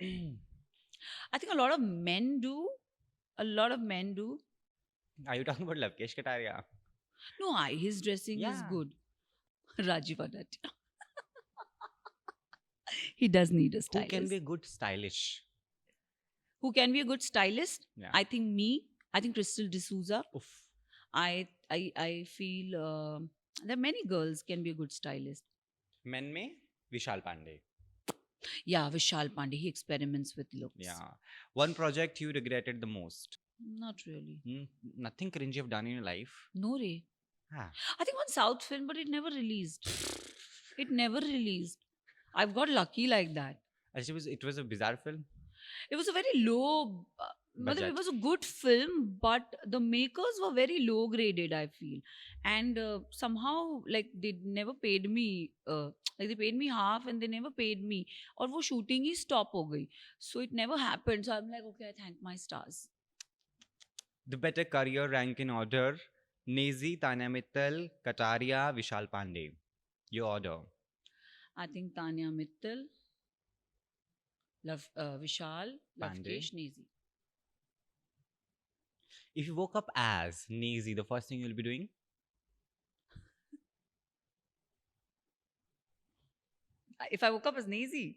S1: I think a lot of men do. A lot of men do.
S2: Are you talking about Lavkesh Kataria?
S1: No, his dressing is
S2: Yeah.
S1: good. Rajiv Aditya. He does need a
S2: Who
S1: stylist.
S2: can be good stylish?
S1: Who can be a good stylist?
S2: Yeah.
S1: I think me. I think Crystal D'Souza.
S2: Oof.
S1: I feel there are many girls can be a good stylist.
S2: Men में Vishal Pandey.
S1: Yeah, Vishal Pandey. He experiments with looks.
S2: Yeah. One project you regretted the most?
S1: Not really.
S2: Nothing cringe you've done in your life?
S1: No, Ray.
S2: Ah.
S1: I think one South film, but it never released. It never released. I've got lucky like that.
S2: Actually, it was a bizarre film.
S1: It was a very low. Matlab,
S2: Budget.
S1: it was a good film, but the makers were very low graded, I feel. And somehow, like, they never paid me. Like, they paid me half and they never paid me. और वो shooting ही stop हो गई. So it never happened. So I'm like, okay, I thank my stars.
S2: The better career rank in order: Nezi, Tanya Mittal, Kataria, Vishal Pandey. Your order.
S1: I think Tanya Mittal, Vishal,
S2: Pandey.
S1: Lavkesh, Nezi.
S2: If you woke up as Nezi, the first thing you'll be doing?
S1: If I woke up as Nezi,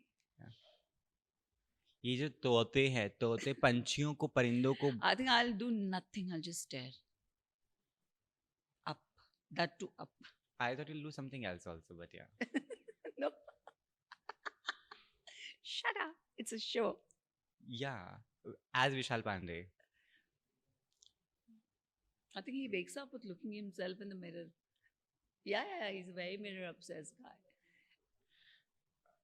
S2: ये जो तोते हैं, तोते पंछियों को, परिंदों को.
S1: I think I'll do nothing. I'll just stare. Up. That too up.
S2: I thought you'll do something else also, but yeah.
S1: No. Shut up. It's a show.
S2: Yeah, as Vishal Pandey.
S1: I think he wakes up with looking himself in the mirror. Yeah, he's a very mirror obsessed guy.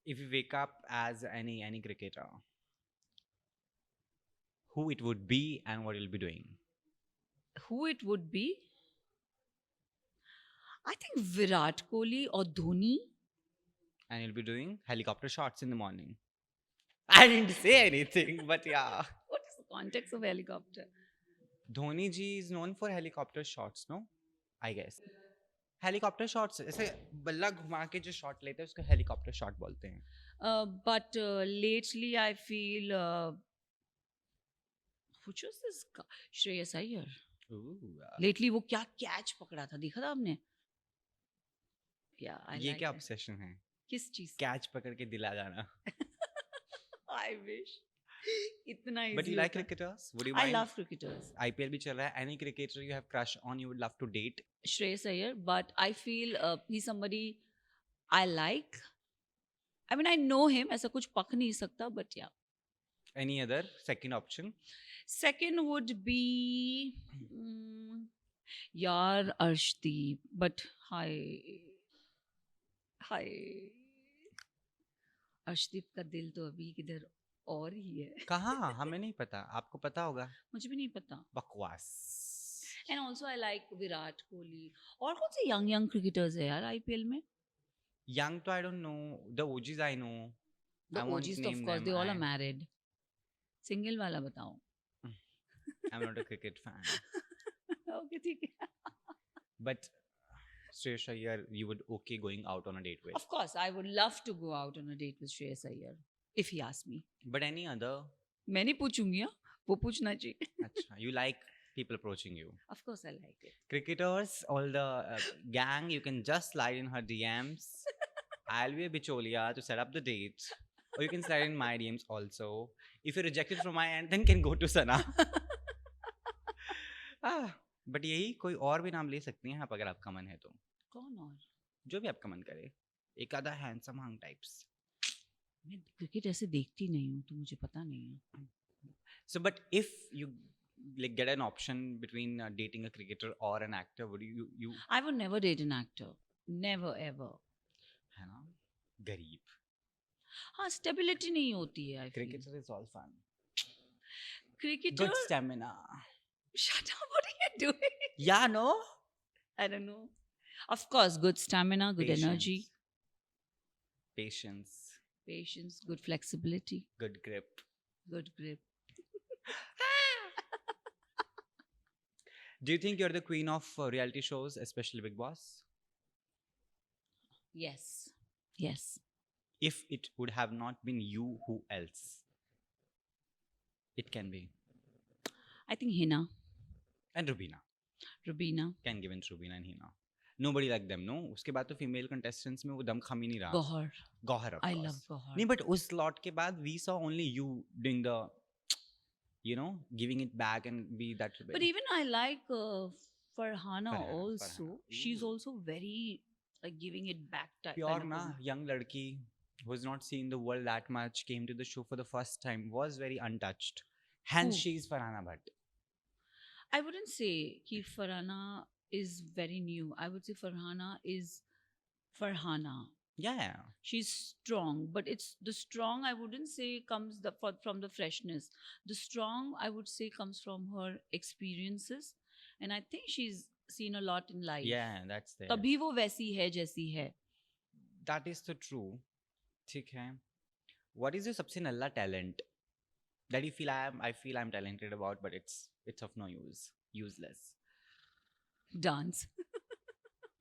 S2: If you wake up as any cricketer, who it would be and what you'll be doing?
S1: Who it would be? I think Virat Kohli or Dhoni.
S2: And you'll be doing helicopter shots in the morning. I didn't say anything, but yeah.
S1: What is the context of helicopter?
S2: Dhoni ji is known for helicopter shots, no? I guess. Helicopter shots, ऐसे बल्ला घुमा के जो shot लेते हैं उसको helicopter shot बोलते हैं.
S1: But lately I feel which was this guy? Shreyas Iyer.
S2: Ooh,
S1: Lately वो क्या catch पकड़ा था देखा था आपने? Yeah, I
S2: ये
S1: like
S2: क्या
S1: it.
S2: obsession है?
S1: किस चीज
S2: कैच पकड़ के दिला जाना.
S1: आई विश इतना
S2: But
S1: इजी
S2: you like
S1: होता.
S2: cricketers? Would you
S1: I
S2: mind?
S1: Love cricketers.
S2: IPL भी चल रहा है. Any cricketer you have crush on, you would love to date?
S1: Shreyas Iyer, but I feel he's somebody I like. I mean, I know him. ऐसा कुछ पक नहीं सकता, but yeah.
S2: Any other second option?
S1: Second would be यार Arshdeep, but hi Arshdeep का दिल तो अभी किधर और ही है.
S2: कहाँ? हमें नहीं पता. आपको पता होगा.
S1: मुझे भी नहीं पता.
S2: बकवास.
S1: And also I like Virat Kohli. और कौन से young cricketers है यार IPL में?
S2: Young तो I don't know. The OGs I know.
S1: The
S2: I won't
S1: OGs, of
S2: name
S1: course,
S2: them.
S1: they all are
S2: I-
S1: married. Single वाला बताओ.
S2: I'm not a cricket fan.
S1: Okay, ठीक है.
S2: But Shreyas Iyer, you would okay going out on a date with.
S1: Of course, I would love to go out on a date with Shreyas Iyer if he asked me.
S2: But any other?
S1: मैं नहीं पूछूंगी, हाँ? वो पूछना चाहिए.
S2: Achha, you like people approaching you.
S1: Of course, I like it.
S2: Cricketers, all the gang, you can just slide in her DMs. I'll be a bicholia to set up the date. Or you can slide in my DMs also. If you're rejected from my end, then can go to Sana. But यही कोई और भी नाम ले सकती हैं आप अगर आपका मन है तो.
S1: कौन और?
S2: जो भी आपका मन करे. एक आधा हैंडसम हंग टाइप्स.
S1: मैं क्रिकेट ऐसे देखती नहीं हूँ, तो मुझे पता नहीं है.
S2: So, but if you like get an option between dating a cricketer or an actor, would you
S1: I would never date an actor. Never ever.
S2: है ना? गरीब.
S1: हाँ, stability नहीं होती है. I feel.
S2: Cricketer is all fun.
S1: Cricketer.
S2: Good stamina.
S1: Shut up! What are you doing?
S2: Yeah, no.
S1: I don't know. Of course, good stamina, good energy,
S2: Patience.
S1: patience, good flexibility,
S2: Good grip.
S1: good grip.
S2: Do you think you're the queen of reality shows, especially Big Boss?
S1: Yes. Yes.
S2: If it would have not been you, who else? It can be.
S1: I think Hina,
S2: And Rubina.
S1: Rubina,
S2: Can give in Rubina and Hina. Nobody like them, no? उसके बाद तो female contestants में वो दम खम ही नहीं रहा.
S1: Gohar.
S2: Gohar, of
S1: I
S2: course.
S1: love Gohar.
S2: नहीं, but उस slot के बाद we saw only you doing the, you know, giving it back and be that.
S1: But even I like Farhana
S2: Farhana,
S1: also.
S2: Farhana.
S1: She's
S2: Ooh.
S1: also very like giving it back type.
S2: Pure
S1: kind of
S2: na,
S1: woman.
S2: young ladki who's not seen the world that much, came to the show for the first time, was very untouched. Hence,
S1: Who?
S2: she's Farhana Bhatt.
S1: I wouldn't say कि Farhana is very new. I would say Farhana is Farhana.
S2: Yeah.
S1: She's strong, but it's the strong I wouldn't say comes from the freshness. The strong I would say comes from her experiences, and I think she's seen a lot in life.
S2: Yeah, that's there.
S1: तभी वो वैसी है जैसी है.
S2: That is so true. ठीक है. What is your सबसे नल्ला talent that you feel I feel I'm talented about, but it's of no use, useless?
S1: Dance.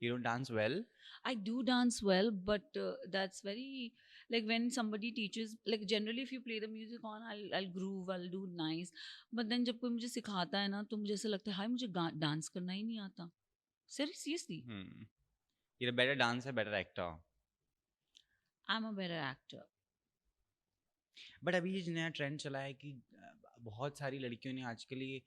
S2: You don't dance well.
S1: I do dance well, but that's very like when somebody teaches. Like generally, if you play the music on, I'll groove, I'll do nice. But then जब कोई मुझे सिखाता है ना, तो मुझे ऐसा लगता है हाय मुझे डांस करना ही नहीं आता. Seriously,
S2: You're a better dancer, better actor.
S1: I'm a better actor.
S2: But अभी ये नया ट्रेंड चला है कि बहुत सारी लड़कियों ने आजकल ये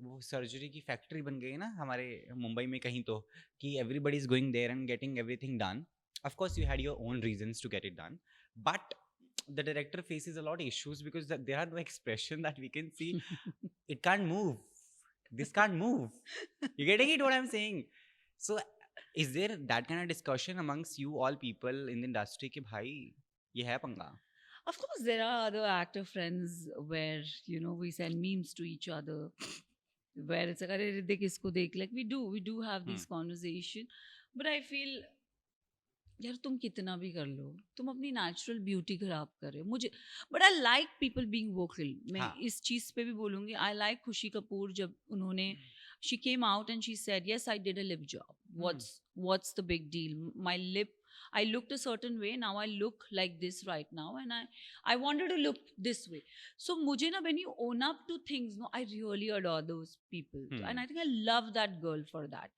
S2: वो सर्जरी की फैक्ट्री बन गई है ना हमारे मुंबई में कहीं तो कि everybody is going there and getting everything done. Of course you had your own reasons to get it done, but the director faces a lot of issues because there are no expression that we can see. It can't move. This can't move. You getting it what I'm saying? So is there that kind of discussion amongst you all people in the industry कि भाई ये है पंगा?
S1: Of course, there are other actor friends where you know we send memes to each other, where it's like अरे देख इसको देख, like we do have this conversation, but I feel यार तुम कितना भी कर लो, तुम अपनी नेचुरल ब्यूटी खराब कर रहे हो. मुझे but I like people being vocal. मैं इस चीज़ पे भी बोलूँगी. आई लाइक खुशी कपूर जब उन्होंने she came out and she said yes I did a lip job. What's the big deal? My lip, I looked a certain way, now I look like this right now, and I wanted to look this way. So mujhe na, when you own up to things, no, I really adore those people. And I think I love that girl for that.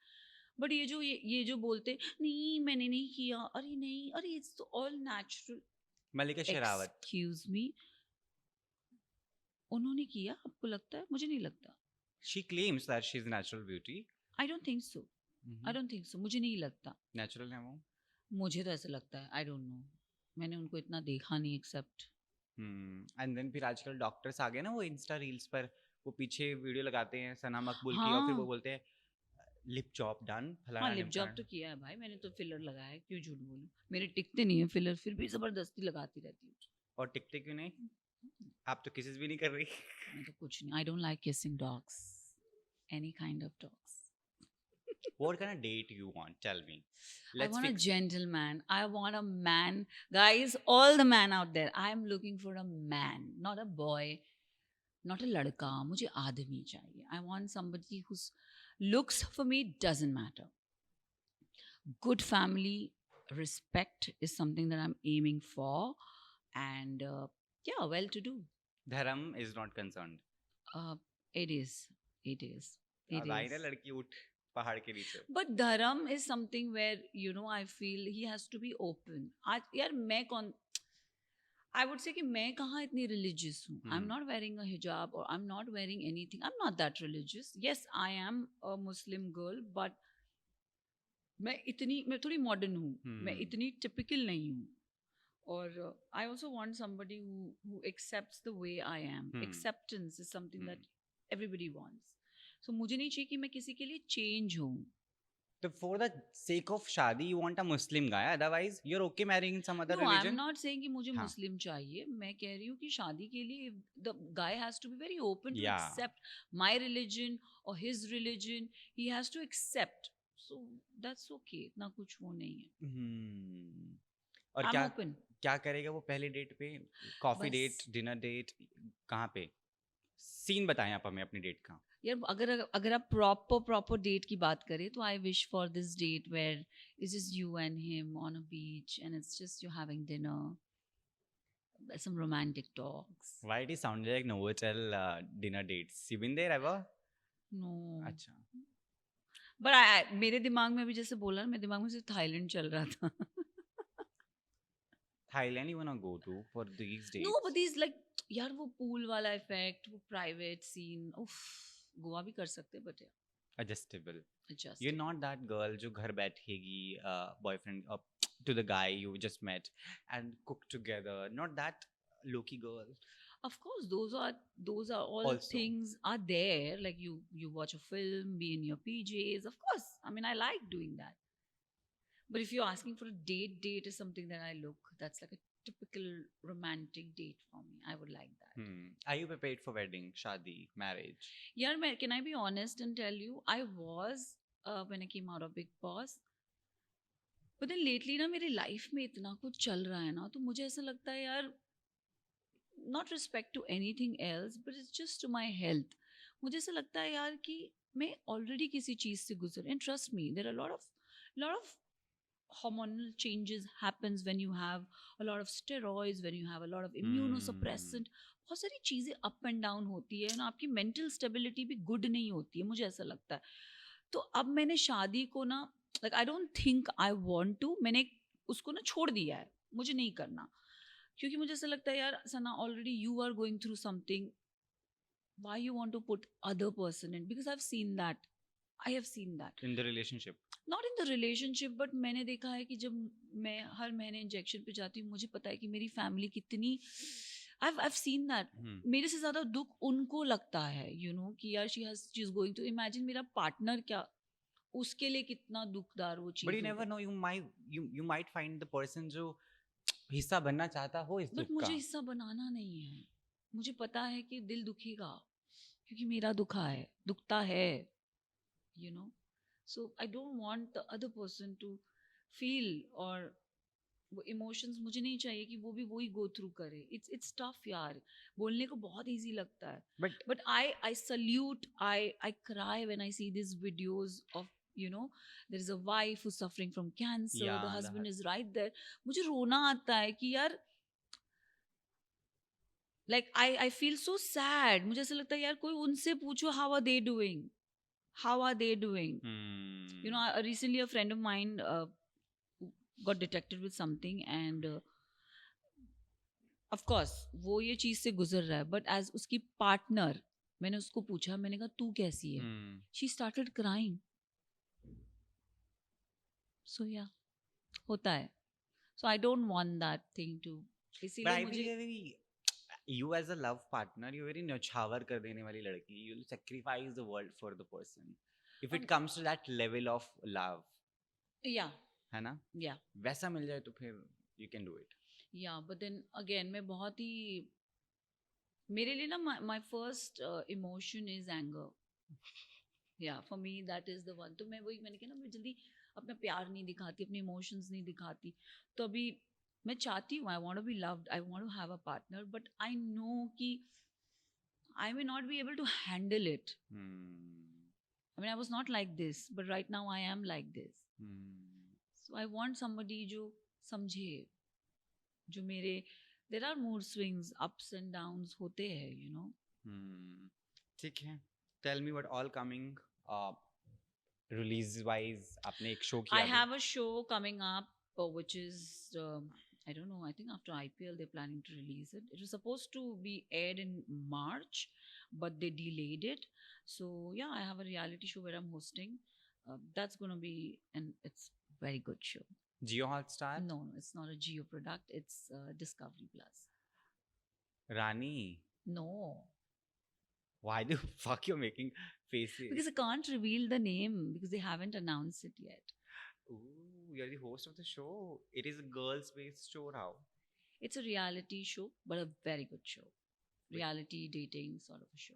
S1: But ये जो बोलते नहीं मैंने नहीं किया, अरे नहीं, अरे it's all natural.
S2: Mallika Sherawat.
S1: Excuse me, उन्होंने किया, आपको लगता है? मुझे नहीं लगता.
S2: She claims that she's natural beauty.
S1: I don't think so. I don't think so, मुझे नहीं लगता.
S2: Natural है वो.
S1: मुझे तो ऐसा लगता है, आई डोंट नो, मैंने उनको इतना देखा नहीं एक्सेप्ट.
S2: एंड देन फिर आजकल डॉक्टर्स आ गए ना वो इंस्टा रील्स पर, वो पीछे वीडियो लगाते हैं सना मकबूल की और फिर वो
S1: हाँ
S2: बोलते हैं लिप जॉब डन
S1: हाँ,
S2: फलाना
S1: लिप जॉब तो
S2: ढिमकाना.
S1: किया है भाई मैंने, तो फिलर लगाया है, क्यों झूठ बोलूं. मेरे टिकते नहीं है फिलर, फिर भी जबरदस्ती लगाती रहती हूँ.
S2: और टिकते क्यों नहीं? आप तो किसी भी नहीं कर रही.
S1: मैं तो कुछ नहीं, I don't like kissing dogs, any kind of dogs.
S2: What kind of date you want? Tell me.
S1: I
S2: Let's
S1: want a
S2: fix.
S1: gentleman. I want a man. Guys, all the men out there, I am looking for a man, not a boy, not a ladka. मुझे आदमी चाहिए. I want somebody whose looks for me doesn't matter. Good family, respect is something that I'm aiming for. And yeah, well to do.
S2: धर्म is not concerned.
S1: It is. It is. It
S2: अब आई ना
S1: is.
S2: लड़की उठ पहाड़ के नीचे.
S1: But dharam is something where, you know, I feel he has to be open. आज यार मैं कौन, I would say कि मैं कहाँ इतनी religious हूँ. I'm not wearing a hijab or I'm not wearing anything. I'm not that religious. Yes, I am a Muslim girl, but मैं थोड़ी modern हूँ. मैं इतनी typical नहीं हूँ. और I also want somebody who accepts the way I am. Acceptance is something that everybody wants. So मुझे नहीं चाहिए कि मैं किसी के लिए change हूँ.
S2: So for the sake of शादी you want a Muslim guy, otherwise you're okay marrying in some other
S1: No,
S2: religion.
S1: I'm not saying कि मुझे
S2: हाँ.
S1: मुस्लिम चाहिए. मैं कह रही हूँ कि शादी के लिए the guy has to be very open to
S2: Yeah.
S1: accept my religion or his religion. He has to accept. So that's okay. इतना कुछ वो नहीं है.
S2: और
S1: I'm
S2: क्या
S1: open.
S2: क्या करेगा वो पहले डेट पे? कॉफी
S1: बस.
S2: डेट, डिनर डेट, कहाँ पे? सीन बताएं आप हमें अपनी डेट का.
S1: यार अगर आप प्रॉपर डेट की बात करें तो I wish for this date where it's just you and him on a beach and it's just you having dinner, some romantic talks.
S2: Why it is sounded like Novotel dinner dates? You been there ever?
S1: No.
S2: अच्छा.
S1: But मेरे दिमाग में भी जैसे बोला ना, मेरे दिमाग में सिर्फ थाईलैंड चल रहा था.
S2: Thailand you wanna go to for these dates?
S1: No, but these like यार वो पूल वाला इफेक्ट, वो प्राइवेट सीन, उफ, गोवा भी कर सकते हैं but
S2: Adjustable.
S1: adjust.
S2: You're not that girl जो घर बैठेगी boyfriend to the guy you just met and cook together. Not that low-key girl.
S1: Of course, those are all
S2: Also.
S1: things are there. Like you watch a film, be in your PJs. Of course, I mean I like doing that. But if you're asking for a date is something that I look. That's like a typical romantic date for me. I would like that.
S2: Are you prepared for wedding, shadi, marriage?
S1: Yeah, can I be honest and tell you, I was when I came out of Big Boss. But then lately ना मेरी life में इतना कुछ चल रहा है ना, तो मुझे ऐसा लगता है यार, not respect to anything else, but it's just to my health. मुझे ऐसा लगता है यार कि मैं already किसी चीज़ से गुजर, and trust me, there are a lot of hormonal changes happens when you have a lot of steroids, when you have a lot of immunosuppressant. बहुत सारी चीज़ें up and down होती है ना, आपकी mental stability भी good नहीं होती है, मुझे ऐसा लगता है. तो अब मैंने शादी को ना, like I don't think I want to, मैंने उसको ना छोड़ दिया है, मुझे नहीं करना, क्योंकि मुझे ऐसा लगता है यार सना, already you are going through something, why you want to put other person in? Because I've seen that. I have seen that.
S2: In the relationship?
S1: Not in the relationship, but मैंने देखा है कि जब मैं हर महीने इंजेक्शन पे जाती हूँ, मुझे पता है कि मेरी फैमिली कितनी, I've seen that. मेरे से ज़्यादा दुख उनको लगता है, you know, कि यार she is going to imagine मेरा पार्टनर क्या, उसके लिए कितना दुखदार वो चीज़.
S2: But you never know, you might find the person जो हिस्सा बनना चाहता हो इस दुख
S1: But मुझे
S2: का.
S1: हिस्सा बनाना नहीं है. मुझे पता है कि दिल दुखेगा, क्योंकि मेरा दुखता है, you know. So I don't want the other person to feel, or वो emotions मुझे नहीं चाहिए कि वो भी वही go through करे. It's tough यार. बोलने को बहुत easy लगता है. But I salute, I cry when I see these videos of, you know, there is a wife who's suffering from cancer.
S2: Yeah,
S1: the husband is right there. मुझे रोना आता है कि यार, like I feel so sad. मुझे ऐसा लगता है यार, कोई उनसे पूछो how are they doing. how are they doing? You know, recently a friend of mine got detected with something, and of course वो ये चीज से गुजर रहा है, but as उसकी partner, मैंने उसको पूछा, मैंने कहा तू कैसी है? She started crying. So yeah, होता है. So I don't want that thing to.
S2: But
S1: इसीलिए
S2: I
S1: मुझे
S2: believe very you as a love partner, you're very नौछावर कर देने वाली लड़की. You'll sacrifice the world for the person. If it comes to that level of love,
S1: yeah,
S2: है ना?
S1: yeah,
S2: वैसा मिल जाए तो फिर you can do it.
S1: yeah, but then again मैं बहुत ही, मेरे लिए ना my first emotion is anger. Yeah, for me that is the one. तो मैं वही, मैंने कहा ना, मैं जल्दी अपना प्यार नहीं दिखाती, अपने इमोशंस नहीं दिखाती. तो अभी मैं चाहती हूँ, I want to be loved, I want to have a partner, but I know कि I may not be able to handle it. I mean I was not like this, but right now I am like this. So I want somebody जो समझे, जो मेरे, there are mood swings, ups and downs होते हैं, you know.
S2: ठीक है. Tell me what all coming release wise आपने एक show किया
S1: I
S2: अभी.
S1: have a show coming up, which is I don't know. I think after IPL they're planning to release it. It was supposed to be aired in March, but they delayed it. So yeah, I have a reality show where I'm hosting. That's gonna be, and it's very good show.
S2: Jio Hotstar.
S1: No, it's not a Geo product. It's Discovery Plus.
S2: Rani.
S1: No,
S2: Why the fuck you're making faces?
S1: because I can't reveal the name because they haven't announced it yet.
S2: Ooh, you're the host of the show. It is a girls-based show now.
S1: It's a reality show, but a very good show. Reality dating sort of a show.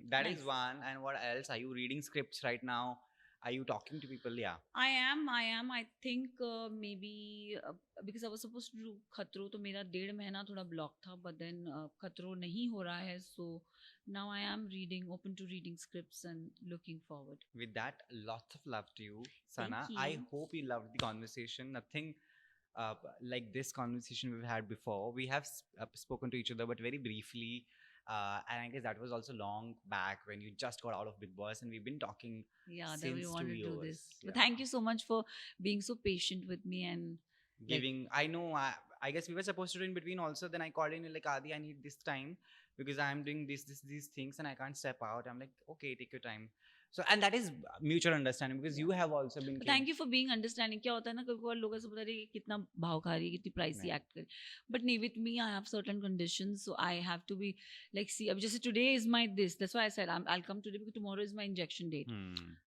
S2: That is
S1: Nice.
S2: one. And what else? Are you reading scripts right now? Are you talking to people? Yeah.
S1: I am. I think maybe because I was supposed to do खतरों, तो मेरा 1.5 महीना थोड़ा block था, but then खतरों नहीं हो रहा है, so now I am reading, open to reading scripts and looking forward.
S2: With that, lots of love to you, Sana.
S1: Thank
S2: I
S1: you.
S2: hope you loved the conversation. Nothing like this conversation we've had before. We have spoken to each other, but very briefly. And I guess that was also long back when you just got out of Big Boss, and we've been talking
S1: Yeah, that
S2: since
S1: we
S2: 2
S1: wanted to do
S2: years.
S1: this. But
S2: Yeah.
S1: thank you so much for being so patient with me and
S2: Giving. I know. I guess we were supposed to do in between also. Then I called in like, Adi, I need this time because I'm doing these things and I can't step out. I'm like, okay, take your time. So and that is mutual understanding because you have also been.
S1: Thank you for being understanding. क्या होता है ना, कभी कभार लोग ऐसा बता रहे कि कितना भाव खा रही है, कितनी प्राइसी
S2: Right.
S1: एक्ट कर, बट नहीं, with me I have certain conditions, so I have to be like, see अब जैसे today is my this, that's why I said I will come today because tomorrow is my injection date.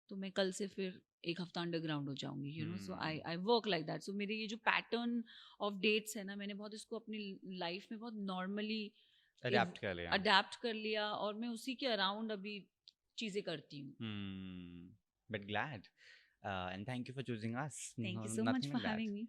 S1: तो मैं कल से फिर एक हफ्ता underground हो जाऊंगी, you know. So I work like that. So मेरे ये जो पैटर्न ऑफ डेट्स है ना, मैंने बहुत इसको अपनी लाइफ में बहुत नॉर्मली
S2: Adapt कर लिया.
S1: अडेप्ट कर लिया, और मैं उसी के अराउंड अभी चीजें करती हूँ.
S2: But glad. And thank you for choosing us.
S1: Thank you
S2: No-
S1: so much
S2: nothing
S1: for
S2: like that.
S1: Having me.